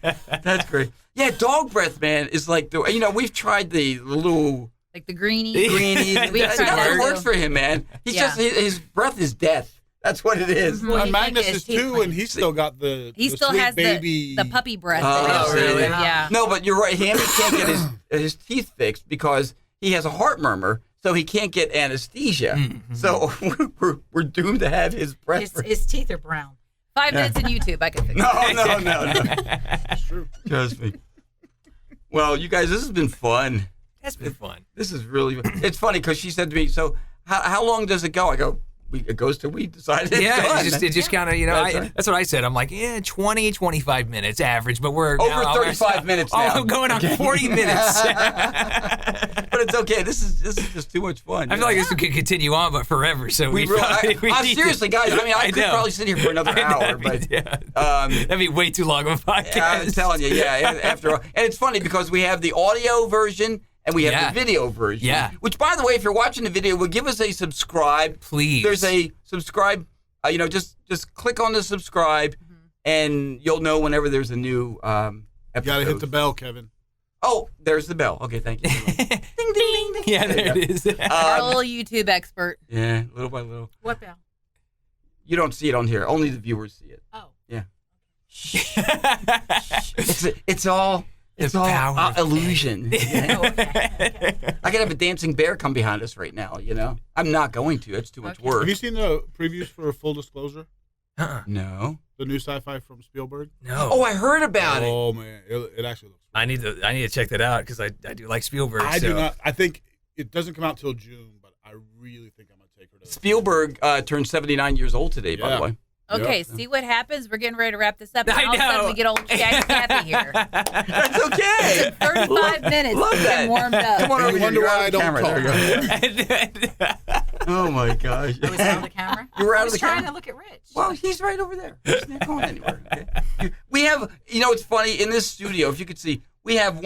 That's great. Yeah, dog breath, man, is like we've tried the little Like the greenie. greenie. We've It tried that never too. works for him, man. He's Yeah. just his breath is death. That's what it is. What do you Magnus think is his teeth 2, like? and he's still got the He the still sweet has baby. the puppy breath. Oh, that they really? do. Yeah. No, but you're right. Hammy can't get his teeth fixed because he has a heart murmur, so he can't get anesthesia. Mm-hmm. So we're doomed to have his breath. His teeth are brown. 5 minutes in YouTube, I can fix it. No. That's true. Trust me. Well, you guys, this has been fun. That's been fun. This is really. It's funny because she said to me, "So how long does it go?" I go, "It goes till we decide it's Yeah, done." it just kind of, That's right. that's what I said. I'm like, 20, 25 minutes average, but we're Over now, 35 minutes now. Oh, going on 40 minutes. But it's okay. This is just too much fun. I feel like this could continue on, but forever. So we really. need Seriously, to, guys. I mean, I could know. probably sit here for another hour, but that'd be way too long of a podcast. I'm telling you, yeah. After all, and it's funny because we have the audio version and we have Yeah. the video version. Yeah. Which, by the way, if you're watching the video, will give us a subscribe. Please. There's a subscribe. Just click on the subscribe, and you'll know whenever there's a new episode. You gotta hit the bell, Kevin. Oh, there's the bell. Okay, thank you. ding, ding, ding, ding. Yeah, there it is. Our little YouTube expert. Yeah, little by little. What bell? You don't see it on here. Only the viewers see it. Oh. Yeah. It's all power of illusion. Oh, okay. I could have a dancing bear come behind us right now, I'm not going to. It's too much Okay. work. Have you seen the previews for Full Disclosure? No. The new sci-fi from Spielberg? No. Oh, I heard about it. Oh man, it actually looks. I need to check that out because I do like Spielberg. I so. do not. I think it doesn't come out till June, but I really think I'm gonna take her to. Spielberg turned 79 years old today, by the Yeah. way. Okay, Yep. see what happens? We're getting ready to wrap this up. And I all of a sudden know. we get old Kathy here. That's okay. 35 minutes Love to that. get warmed up. Come on over You here. wonder You're why out I of the don't camera. There you go. Oh, my gosh. I was out of the camera. You were out I of was the trying camera? to look at Rich. Well, he's right over there. He's not going anywhere. Okay? We have, it's funny, in this studio, if you could see, we have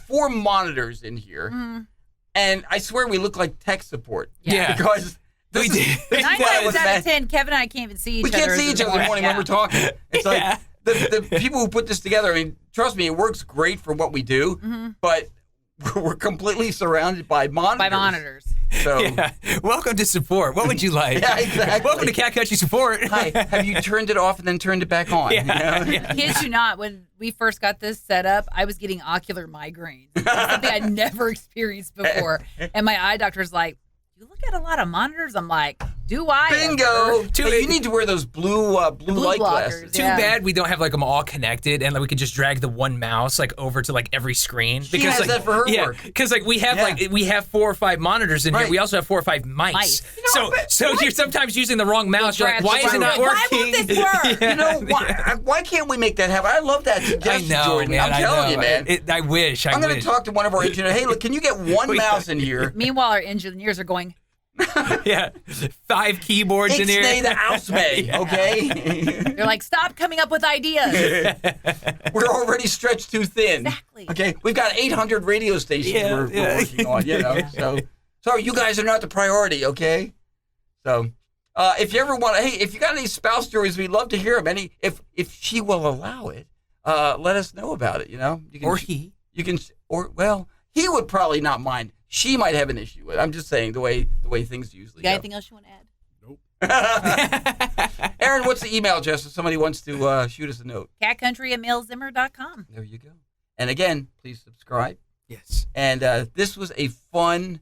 4 monitors in here. And I swear we look like tech support. Yeah. Because We did. this is 9 what I times was out mad- of 10, Kevin and I can't even see each We other. can't see each other in the morning when we're talking. It's like Yeah. the people who put this together, I mean, trust me, it works great for what we do, but we're completely surrounded by monitors. By monitors. So, Yeah. Welcome to support. What would you like? Yeah, exactly. Welcome to Cat Country Support. hi, have you turned it off and then turned it back on? Yeah. Kid you not, when we first got this set up, I was getting ocular migraines. It's something I'd never experienced before. And my eye doctor's like, you look at a lot of monitors? I'm like, do I? Bingo! ever? Hey, you need to wear those blue light blockers, glasses. Too Yeah. bad we don't have like them all connected, and like we could just drag the one mouse like over to like every screen. She has like, that for her yeah, work. because like we have Yeah. we have 4 or 5 monitors in Right. here. We also have 4 or 5 mics. Mice. So you're sometimes using the wrong mouse. You're like, why is it not Why working? won't this work? Yeah. You know, why can't we make that happen? I love that I suggestion, know, Jordan. man. I'm telling I know. you, man. I wish. I'm going to wish. talk to one of our engineers. Hey, look, can you get one mouse in here? Meanwhile, our engineers are going, Yeah, 5 keyboards in here. Ixnay the Ausmay, okay? they're like, stop coming up with ideas. We're already stretched too thin. Exactly. Okay, we've got 800 radio stations Yeah, we're yeah. working on, So, sorry, you guys are not the priority, okay? So, if you ever want to, hey, if you got any spouse stories, we'd love to hear them. If she will allow it, let us know about it. You can, Or he. You can, he would probably not mind. She might have an issue with it. I'm just saying the way things usually You got go. anything else you want to add? Aaron, what's the email address if somebody wants to shoot us a note? catcountry@mailzimmer.com. There you go. And again, please subscribe. Yes. And this was a fun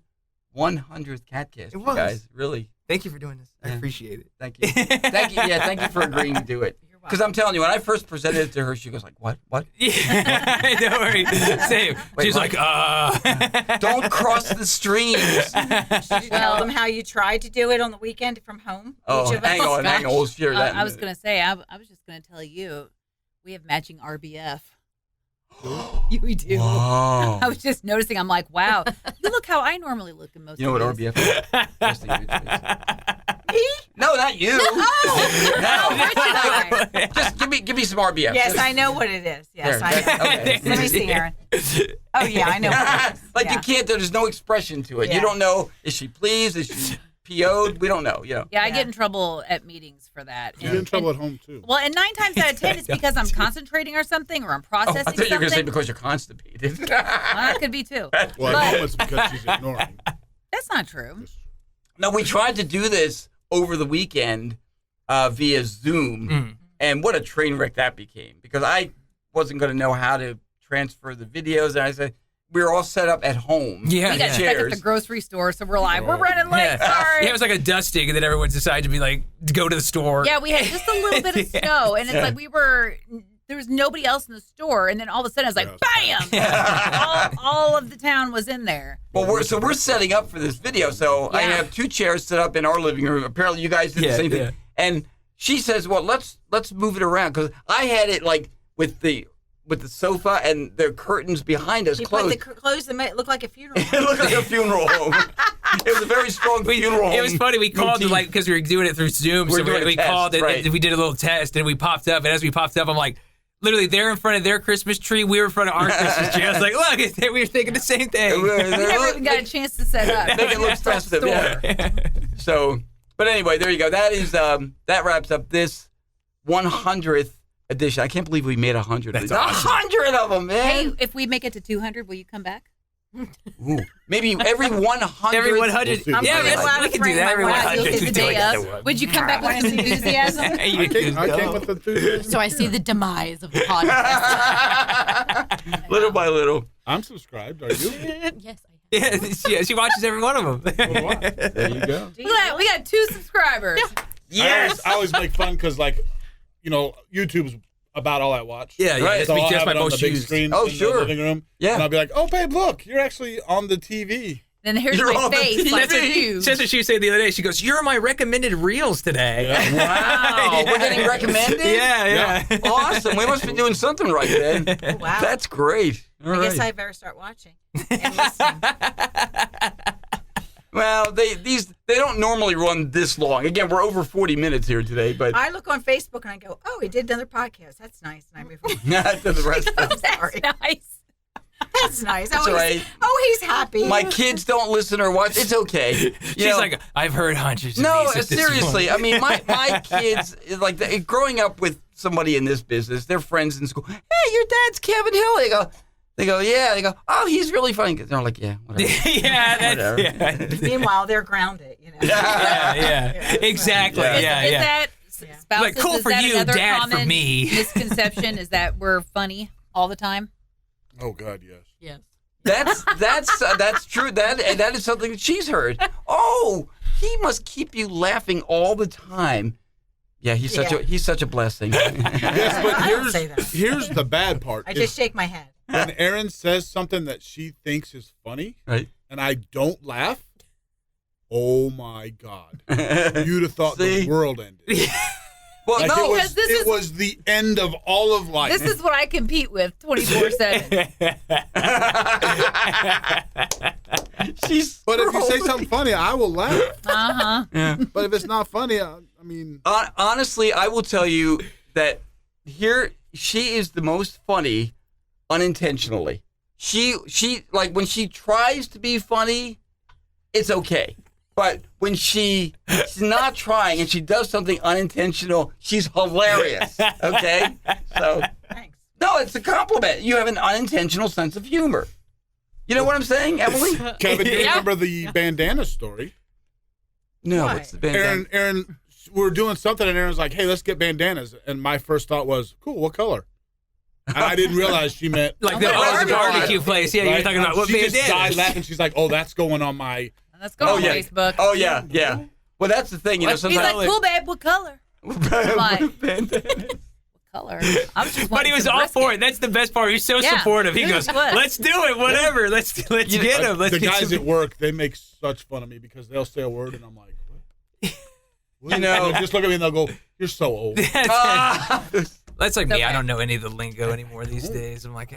100th CATcast, It you was. guys. Really, Thank you for doing this. I Yeah. appreciate it. thank you. Thank you. Yeah, thank you for agreeing to do it. You're Because I'm telling you, when I first presented it to her, she goes like, "What? What? Yeah, don't worry. Same. Wait, She's what? like, Don't cross the streams." Did you tell them how you tried to do it on the weekend from home? Oh, Each of us? hang on. We'll share that. in I a was minute. going to say, I was just going to tell you, we have matching RBF. We do. Wow. I was just noticing. I'm like, wow, you look how I normally look in most. You know what of these. RBF is? Resting bitch face. No, not you. No. Just give me some RBF. Yes, Just- I know what it is. Yes, There, I know. okay. Let me see, Aaron. Oh, yeah, I know what it is. Like Yeah. you can't. There's no expression to it. Yeah. You don't know. Is she pleased? Is she PO'd? We don't know. You know. Yeah, I Yeah. get in trouble at meetings for that. You get in trouble at home too. Well, and 9 times out of 10, it's because I'm concentrating or something, or I'm Oh, processing I thought you were going to say something. because you're constipated. Well, that could be too. Well, at home it's because she's ignoring. That's not true. No, we tried to do this over the weekend via Zoom, and what a train wreck that became because I wasn't going to know how to transfer the videos, and I said we were all set up at home. Yeah, We got stuck at the chairs. grocery store, so we're like, we're running late. Sorry. Yeah, it was like a dusting, and then everyone decided to be like, to go to the store. Yeah, we had just a little bit of snow, and it's like there was nobody else in the store, and then all of a sudden it's like, bam! all of the town was in there. Well, we're setting up for this video, so I have 2 chairs set up in our living room. Apparently, you guys did the same thing. And she says, "Well, let's move it around," because I had it like with the sofa and the curtains behind us You put closed. the clothes that made it look like a funeral. It looked like a funeral home. It was a very strong funeral home. It was funny. We called motif. like because we were doing it through Zoom, We're so doing a we test, called it. right. And we did a little test, and we popped up. And as we popped up, I'm like, literally, they're in front of their Christmas tree. We were in front of our Christmas tree. I was like, look, we were thinking the same thing. We never even got a chance to set up. Make it look festive, yeah. So, but anyway, there you go. That is that wraps up this 100th edition. I can't believe we made 100. That's 100 of them, man. Hey, if we make it to 200, will you come back? Ooh. Maybe every 100. Every 100. We'll see. Yeah, I'm man, we can do that. Every Wow, 100. It's the day of. Would you come back with some enthusiasm? I came with enthusiasm. So I see the demise of the podcast. Little by little. I'm subscribed. Are you? Yes, I Yeah, she watches every one of them. So do I. There you go. Look at that. We got 2 subscribers. Yes. I always make fun because, like, you know, YouTube's about all I watch. Yeah, yeah. Right. It's So I'll just have my it on most the big used. screen Oh, in sure. the living room. Yeah. And I'll be like, oh, babe, look, you're actually on the TV. Then here's You're my on the face. Like TV. you. That's what she said the other day. She goes, "You're my recommended reels today." Wow. We're getting recommended? Yeah. Awesome. We must be doing something right then. Oh, wow. That's great. All I guess right. I better start watching and listening. Well, they don't normally run this long. Again, we're over 40 minutes here today, but I look on Facebook and I go, oh, he did another podcast. That's nice. And I move on. not to the rest of That's nice. That's nice. That's all right. He's happy. My kids don't listen or watch. It's okay. You She's know, like, "I've heard hundreds of no, these at this seriously. point." I mean, my kids, like, growing up with somebody in this business, they're friends in school. Hey, your dad's Kevin Hill. They go, yeah. They go, oh, he's really funny. They're like, yeah, whatever. Yeah, Whatever. that's, Meanwhile, they're grounded, you know. yeah. Exactly. Yeah. Yeah, Is yeah. that Yeah. spouses? Like, cool is for that you, another dad for common me. misconception is that we're funny all the time. Oh, God, yes. Yes. That's true. That is something that she's heard. Oh, he must keep you laughing all the time. Yeah, he's such a blessing. Yes, but I don't say that. here's the bad part. I is just shake my head. when Erin says something that she thinks is funny Right. and I don't laugh, oh, my God. You'd have thought See? the world ended. Well, Like no, because this it is- was the end of all of life. This is what I compete with 24/7. she's. But if you say trolling. something funny, I will laugh. Uh-huh. But if it's not funny, I mean, Honestly, I will tell you that here she is the most funny unintentionally. She like when she tries to be funny, it's okay. But when she's not trying and she does something unintentional, she's hilarious. Okay? So Thanks. no, it's a compliment. You have an unintentional sense of humor. You know what I'm saying, Emily? Kevin, you Yeah. remember the bandana story? No, Why? it's the bandana. Aaron, we were doing something, and Aaron's like, "Hey, let's get bandanas." And my first thought was, "Cool, what color?" I didn't realize she meant Like Oh the my God. barbecue place. Yeah, you were right? talking about what she just died bandanas. laughing. She's like, "Oh, that's going on my." Let's go Oh on yeah. Facebook. Oh yeah. Well, that's the thing. You know, He's sometimes like, cool, babe. What color? bandanas. color. I was just But he wanting was some all brisket. for it. That's the best part. He's so Yeah, supportive. He he goes, just was. "Let's do it. Whatever. Let's get him. Let's The get guys some- at work, they make such fun of me because they'll say a word and I'm like, what? You know- And they'll just look at me and they'll go, "You're so old." That's like me. okay. I don't know any of the lingo anymore these days. I'm like,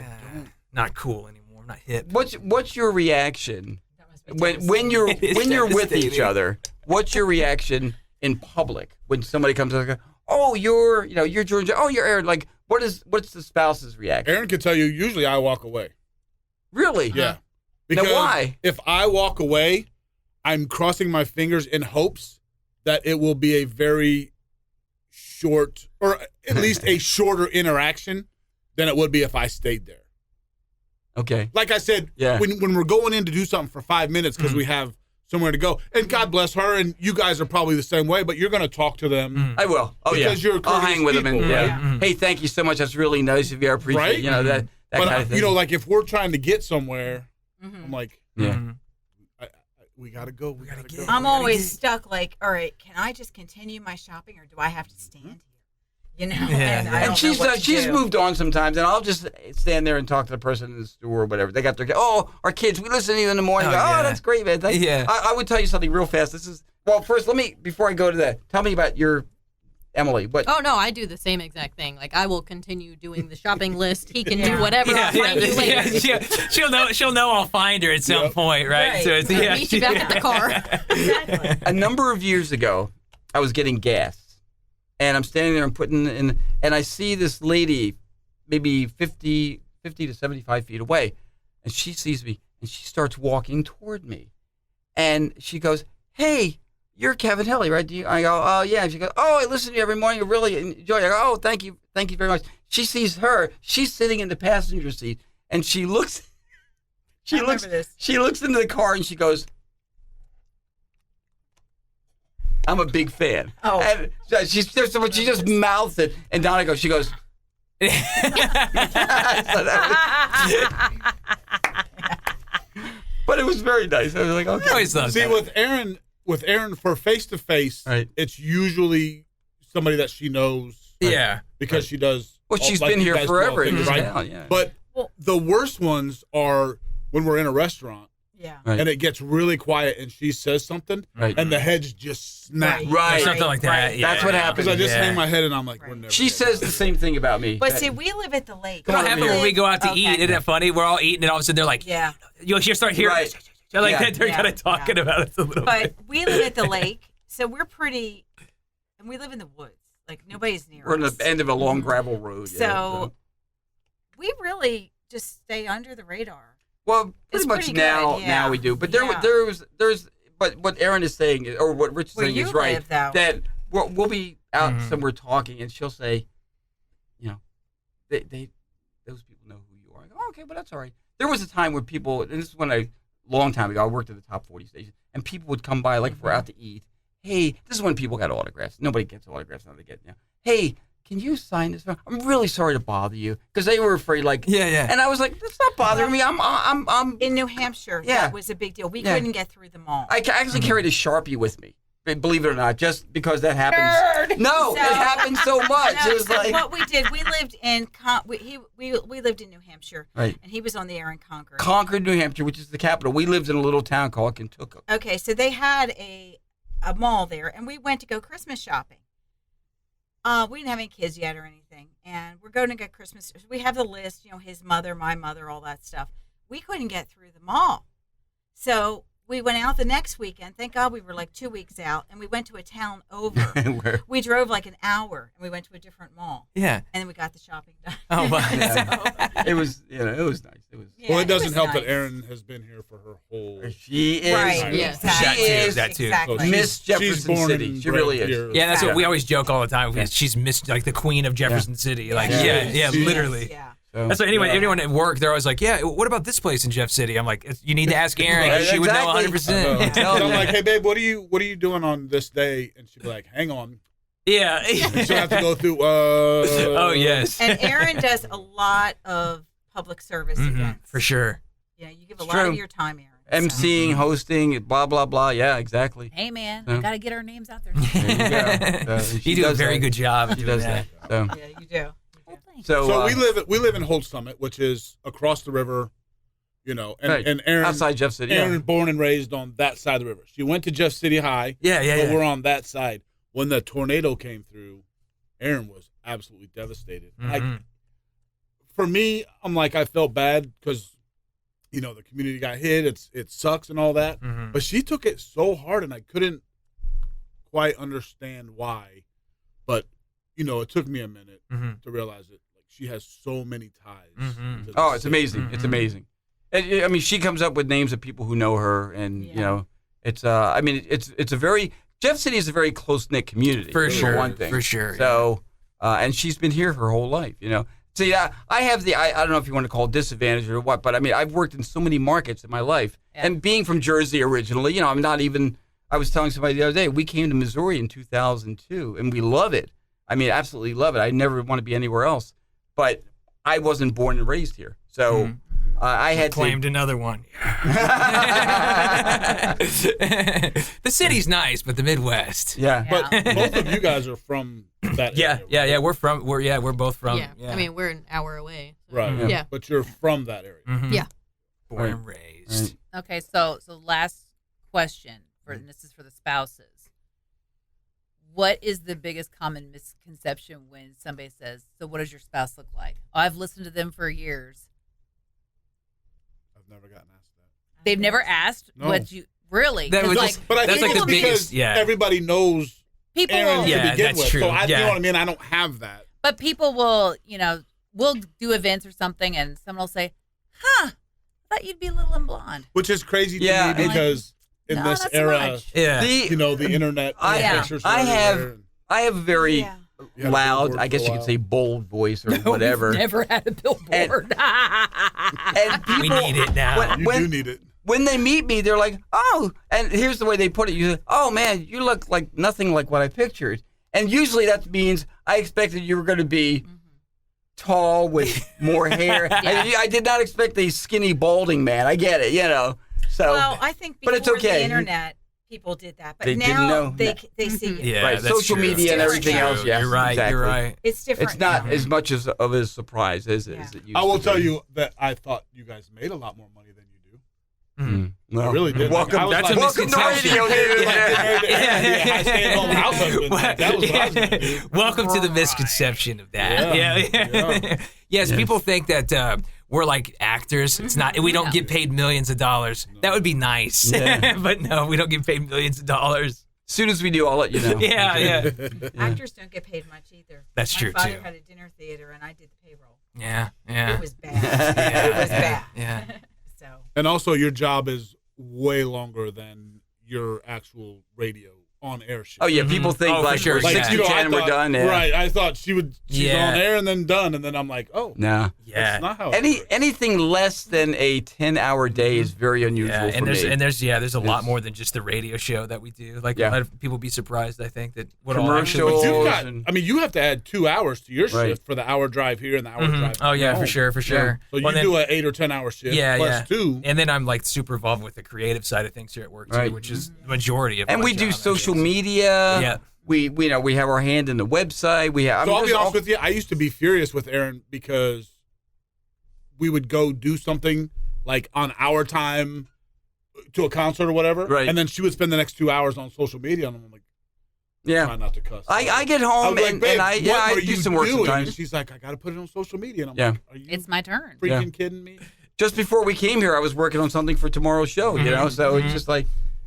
not cool anymore. I'm not hip. What's your reaction That must be when you're It is when you're with devastating. each other? What's your reaction in public when somebody comes up and goes, "Oh, you're Georgia. Oh, you're Aaron." Like, what's the spouse's reaction? Aaron can tell you, usually I walk away. Really? Yeah. Now, why? If I walk away, I'm crossing my fingers in hopes that it will be a very short, or at least a shorter interaction than it would be if I stayed there. Okay. Like I said, Yeah. when we're going in to do something for 5 minutes because we have somewhere to go, and God bless her, and you guys are probably the same way, but you're going to talk to them. I will. Oh Because yeah. you're I'll courteous hang with them and people, yeah. right? Hey, thank you so much. That's really nice of you. I appreciate Right? it. You know that But kind of thing. like if we're trying to get somewhere, I'm like, yeah. we gotta go. We gotta go. I'm always stuck. Like, all right, can I just continue my shopping, or do I have to stand here? You know, Yeah, and yeah. I don't And she's know what to she's do. moved on sometimes, and I'll just stand there and talk to the person in the store or whatever. They got their our kids. We listen to you in the morning. Oh, Go, yeah. that's great, man. Thank you." Yeah. I would tell you something real fast. First, before I go to that, tell me about your Emily. What? Oh no, I do the same exact thing. Like I will continue doing the shopping list. He can do whatever. Yeah, I'll find you later. yeah. She'll know I'll find her at some Yep. point, right? Right. So it's I'll meet you back at the car. Exactly. A number of years ago, I was getting gas, and I'm standing there and putting in, and I see this lady, maybe 50 to 75 feet away, and she sees me, and she starts walking toward me, and she goes, "Hey, you're Kevin Helly, right?" I go, "Oh yeah." And she goes, "Oh, I listen to you every morning. You really enjoy it." I go, "Oh, thank you very much." She sees her. She's sitting in the passenger seat, and she looks. I remember this. She looks into the car and she goes, "I'm a big fan." Oh. And she just mouthed it, and Donna goes, she goes. So that but it was very nice. I was like, okay. always love See, that. with Aaron for face to face, Right. it's usually somebody that she knows. Yeah. Because she does. Well, she's like been you here guys do forever all in things, this right? town, yeah. But the worst ones are when we're in a restaurant Yeah. Right. and it gets really quiet and she says something Right. and the heads just snap. Right. Right. Something like that. Right. Yeah. That's what happens. Because I just Yeah. hang my head and I'm like, we're Right. never. She getting says the same thing about me. But see, we live at the lake. What happens when we go out to Okay. eat? Isn't that funny? We're all eating, and all of a sudden they're like, Yeah. you'll start hearing, Right. like Yeah. that. They're Yeah. kind of talking Yeah. about it a little But bit. we live at the lake, so we're pretty, and we live in the woods. Like nobody's near We're on us. the end of a long gravel road. yeah, So we really just stay under the radar. well, it's pretty much pretty now. good, yeah. Now we do. But Yeah. there's. But what Aaron is saying, or what Rich is Where saying, you is right. live, though. That we'll be out Mhm. somewhere talking, and she'll say, you know, they those people know who you are. I go, oh, okay, but that's all right. There was a time when people, and this is when long time ago, I worked at the top 40 station, and people would come by, like if we're out to eat. Hey, this is when people got autographs. Nobody gets autographs now. They get, hey, can you sign this? I'm really sorry to bother you, because they were afraid, like, Yeah. and I was like, that's not bothering me. I'm In New Hampshire, Yeah. that was a big deal. We Yeah. couldn't get through the mall. I actually carried a Sharpie with me, believe it or not, just because that happens. No, So- it happens so much. No, It was so like, what we did, we lived in we lived in New Hampshire, right. and he was on the air in Concord. Concord, New Hampshire, which is the capital. We lived in a little town called Kentucky. Okay, so they had a mall there, and we went to go Christmas shopping. We didn't have any kids yet or anything, and we're going to get Christmas. We have the list, his mother, my mother, all that stuff. We couldn't get through the mall, so we went out the next weekend. Thank God we were like 2 weeks out, and we went to a town over. Where- We drove like an hour, and we went to a different mall, Yeah. and then we got the shopping done. Oh, my. It was, it was nice. It was. Yeah, Well, it it doesn't was help that nice. Aaron has been here for her whole. She is Right, Yeah. exactly. She is that too. Exactly. Miss She's Jefferson born City. and She really bred is. here. Yeah, that's what Yeah. we always joke all the time. Because she's missed like the queen of Jefferson City. Like, Yeah. yeah, She is. literally. Yeah. So, That's why anyway, yeah. everyone at work, they're always like, yeah, what about this place in Jeff City? I'm like, you need to ask Erin. 'Cause she would know Exactly. 100%. No, And I'm yeah. like, hey babe, what are you doing on this day? And she'd be like, hang on. Yeah. And she'll have to go through. Oh, yes. And Aaron does a lot of public service Mhm, events. for sure. Yeah, you give a It's lot true. of your time, Aaron. so. emceeing, hosting, blah blah blah. Yeah, exactly. Hey, man, Yeah. we got to get our names out there. There you go. She You do a does very that. good job. She does that. So Yeah, you do. whole thing. So, we live in Holt Summit, which is across the river, and right, and Aaron outside Jeff City. Aaron Yeah. is born and raised on that side of the river. She went to Jeff City High. Yeah, But we're on that side. When the tornado came through, Aaron was absolutely devastated. Mhm. For me, I'm like, I felt bad because, the community got hit. It sucks and all that. Mhm. But she took it so hard, and I couldn't quite understand why. But, it took me a minute Mhm. to realize that she has so many ties. Mhm. to the Oh, it's city. amazing. It's amazing. And, I mean, she comes up with names of people who know her, and it's I mean, it's a very Jeff City is a very close knit community For sure. one thing. For sure. So, and she's been here her whole life. See, I have I don't know if you want to call it disadvantage or what, but I mean, I've worked in so many markets in my life, and being from Jersey originally, I'm not even. I was telling somebody the other day, we came to Missouri in 2002, and we love it. I mean, absolutely love it. I never want to be anywhere else, but I wasn't born and raised here, so I had claimed another one. The city's nice, but the Midwest. Yeah. But both of you guys are from that Yeah, area. yeah. We're both from. I mean, we're an hour away. So. Right. Yeah. But you're from that area. Mhm. Yeah. Born and raised. Okay, so last question and this is for the spouses. What is the biggest common misconception when somebody says, "So, what does your spouse look like?" Oh, I've listened to them for years. I've never gotten asked that. They've never asked No. what you really. That 'Cause, was like, just- But I That's think like it's the because biggest- yeah. everybody knows people Aaron will, to Yeah, begin that's with. true. So you Yeah. know what I mean? I don't have that. but people will, we'll do events or something, and someone will say, "Huh, I thought you'd be a little and blonde." Which is crazy to Yeah, me and- because in No, this not so era, much. Yeah. the internet pictures are I everywhere. have a very You had a loud, billboard I guess for you a could while. say bold voice or No, we've whatever. never had a billboard. And people, We need it now. You do need it. when they meet me, they're like, "Oh," and here's the way they put it: "You, oh man, you look like nothing like what I pictured." And usually that means I expected you were going to be tall with more hair. I did not expect a skinny, balding man. I get it, So, Well, I think but before it's okay. the internet, people did that, but They didn't now know. they see it. Yeah, right, that's social true. media and It's everything different else. now. Yes, You're right. exactly. You're right. It's different. It's not now. as much of a surprise as Yeah. it used I will to tell be. you that I thought you guys made a lot more money than you do. Mhm. Well, I really did. Welcome, I was that's a like, welcome to misconception. radio, dude. I stay-at-home house husband. That was what I was going to do. Welcome to the misconception of that. Yeah. Yes, people think that we're like actors. It's not. We don't get paid millions of dollars. That would be nice, Yeah. but no, we don't get paid millions of dollars. As soon as we do, I'll let you know. Yeah. Actors don't get paid much either. That's My true, father too. had a dinner theater, and I did the payroll. Yeah. It was bad. It was bad. Yeah. So And also, your job is way longer than your actual radio on-air show. Oh yeah, people think Oh, for like sure, we're yeah. 6 to 10 and we're done. Yeah. Right, I thought she's Yeah. on air and then done, and then I'm like, oh, No. Yeah. that's not how it works. Anything less than a 10-hour day is very unusual Yeah, for and there's me. there's a lot It's- more than just the radio show that we do. Like Yeah. a lot of people be surprised. I think that what all Commercials. actually. But you've got, and- I mean, you have to add 2 hours to your Right. shift for the hour drive here and the hour drive. Oh yeah, home. for sure. So you Well, then- do an 8 or 10 hour shift Yeah, plus yeah. 2. And then I'm like super involved with the creative side of things here at work too, Right. which is the majority of. and my we do job, I social guess. media. Yeah. We we have our hand in the website. We have. So I'll be honest with you, I used to be furious with Aaron because we would go do something like on our time to a concert or whatever, Right. and then she would spend the next 2 hours on social media, and I'm like, Yeah. try not to cuss. I get I home was like, and, babe, and what I were do you some work doing? sometimes. And she's like, I got to put it on social media, and I'm Yeah. like, are you It's my turn. freaking kidding me? Just before we came here, I was working on something for tomorrow's show. You know, so it's just like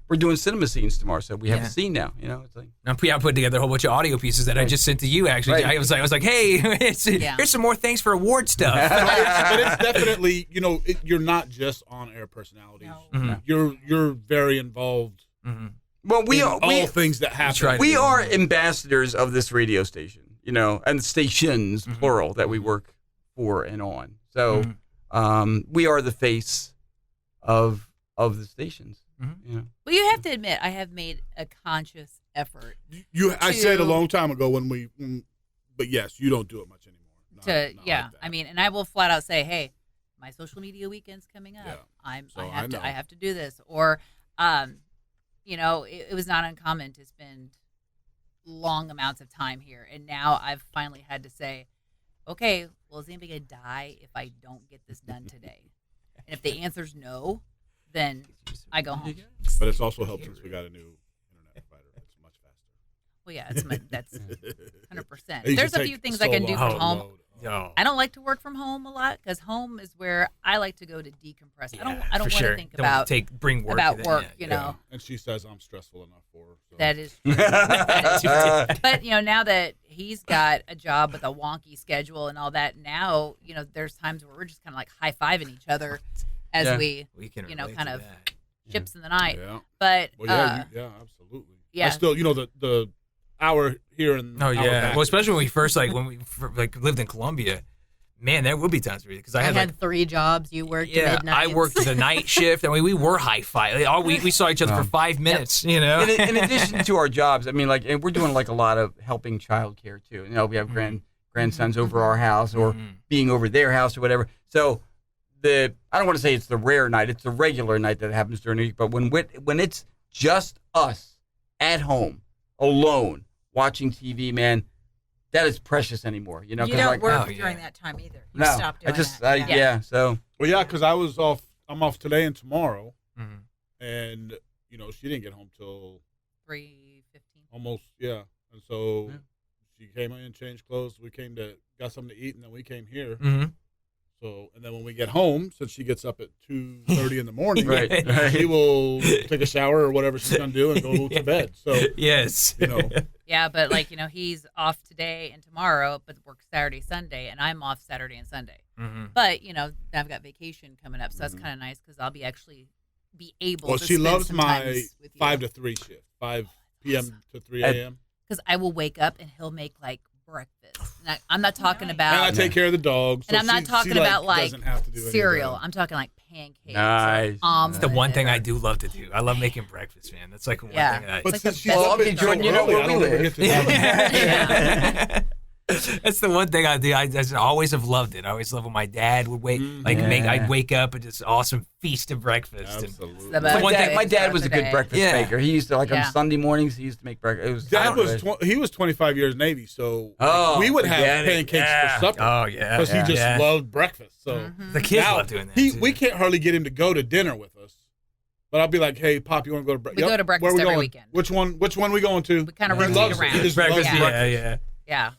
we're doing cinema scenes tomorrow, so we have Yeah. a scene now. You know, it's like I put together a whole bunch of audio pieces that I just sent to you. Actually, Right. I was like, hey, here's some more thanks for award stuff. But it's definitely, you're not just on air personalities. No. Mhm. You're very involved well, we in are all things that happen. try to we are ambassadors of this radio station. You know, and stations plural that we work for and on. So we are the face of the stations. You know. Well, you have to admit, I have made a conscious effort I said a long time ago but yes, you don't do it much anymore. Not to, like yeah. that. I mean, and I will flat out say, hey, my social media weekend's coming up. Yeah. So I I know. have to do this. Or, it was not uncommon to spend long amounts of time here, and now I've finally had to say, okay, well, is anybody going to die if I don't get this done today? And if the answer's no, then I go home. But it's also helped since we got a new internet provider. It's much faster. Well, yeah, that's 100%. It used There's to a few take things so I can do long from to home. load. Yo. I don't like to work from home a lot because home is where I like to go to decompress. I don't want to sure. think Don't bring work about with it, work, yeah. you know. And she says I'm stressful enough for her. So. That is true. That is true. But, now that he's got a job with a wonky schedule and all that, now, there's times where we're just kind of like high-fiving each other as we can kind relate of to that. ships in the night. Yeah. But, Well, yeah, absolutely. yeah. I still, the hour here and Oh hour yeah. back. Well, especially when we first lived in Columbia. Man, there would be times where because I had 3 jobs. You worked midnight. I worked the night shift. I mean, we were high-fi. We saw each other for 5 minutes, In addition to our jobs, I mean, and we're doing a lot of helping childcare too. We have grandsons over our house or being over their house or whatever. So I don't want to say it's the rare night; it's the regular night that happens during the week. But when it's just us at home, alone, watching TV, man, that is precious anymore. You don't work during that time either. You stop doing that. So. Well, yeah, because I was off. I'm off today and tomorrow, Mm-hmm. and she didn't get home till 3:15. almost And so she came in, changed clothes. We got something to eat, and then we came here. Mm-hmm. So, and then when we get home, since she gets up at 2:30 in the morning, Right. she will take a shower or whatever she's gonna do and go to bed. So yes, Yeah, but he's off today and tomorrow, but works Saturday, Sunday, and I'm off Saturday and Sunday. Mm-hmm. But I've got vacation coming up, so that's kind of nice because I'll be able. Well, to she spend loves some my times with you. 5 to 3 shift, 5 p.m. to 3 a.m. Because I will wake up and he'll make breakfast. And I'm not talking And about. I take care of the dog. So And I'm not talking she about doesn't have to do any of cereal. that. I'm talking pancakes. Nice. Or It's the one thing I do love to do. I love making breakfast, man. That's one thing that But It's since the she's best up thing. so Jordan, you know early, where I we don't ever live. get to do that. That's the one thing I do. I always have loved it. I always loved when my dad would I'd wake up and just awesome feast of breakfast. And Absolutely. The best. My dad was a good breakfast Yeah. maker. He used to on Yeah. Sunday mornings. He used to make breakfast. Dad he was 25 years Navy, so Oh, we would have forget it. pancakes Yeah. for supper oh yeah, because he just loved breakfast. So Mm-hmm. the kids now love doing that. Too. we can't hardly get him to go to dinner with us. But I'll be like, "Hey, Pop, you want to go to breakfast? We go to breakfast Where we every going? weekend. Which one we going to?" We kind of He rotate loves it. around. He just breakfast. loves Yeah, breakfast. yeah. Yeah.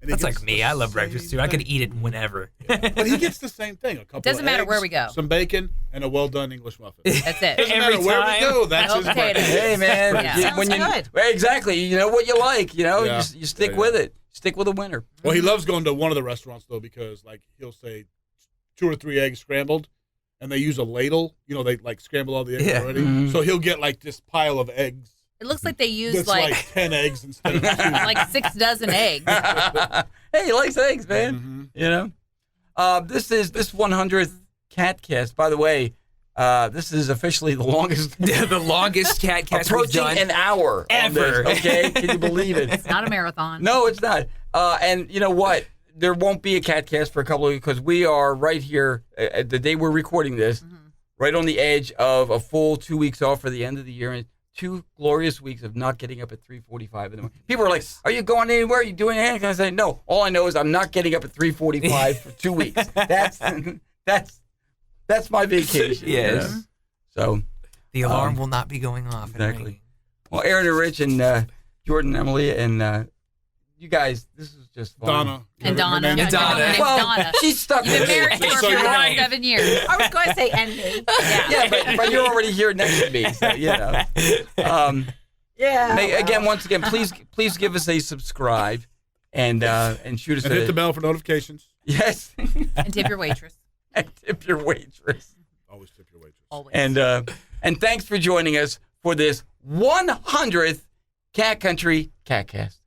And he That's gets like me. the I love same breakfast too. I could eat it whenever. But he gets the same thing. A couple Doesn't of matter eggs, where we go. some bacon, and a well-done English muffin. That's it. Doesn't Every matter where we time. go. That's his Okay, breakfast. Hey man, Yeah. when Sounds you good. Well, exactly, you know what you like. Yeah. You stick Yeah, with yeah. it. Stick with a winner. Well, he loves going to one of the restaurants though because he'll say 2 or 3 eggs scrambled, and they use a ladle. They scramble all the eggs Yeah. already. Mhm. So he'll get this pile of eggs. It looks like they used That's like 10 eggs instead of 2. like 6 dozen eggs. Hey, he likes eggs, man. Mhm. This is 100th KATcast. By the way, this is officially the longest The longest cat cast we've approaching done an hour on this, ever. okay, can you believe it? It's not a marathon. No, it's not. And you know what? There won't be a KATcast for a couple of weeks because we are right here the day we're recording this, right on the edge of a full 2 weeks off for the end of the year and 2 glorious weeks of not getting up at 3:45 in the morning. People are like, "Are you going anywhere? Are you doing anything?" I say, "No. All I know is I'm not getting up at 3:45 for 2 weeks. That's my vacation." Yes. So, The alarm will not be going off. and exactly. ringing. well, Aaron and Rich and Jordan, Emily, and you guys, this is just fun. Donna. And Her Donna. name is And Donna. Her name's Well, Donna. she's stuck You've been with married it. to her So for you know. 7 years. I was going to say and me. Yeah, but you're already here next to me, so you know. Yeah. Again, once again, please give us a subscribe and shoot us And a hit the bell for notifications. yes, And tip your waitress. and tip your waitress. Always tip your waitress. Always. And thanks for joining us for this 100th Cat Country KATcast.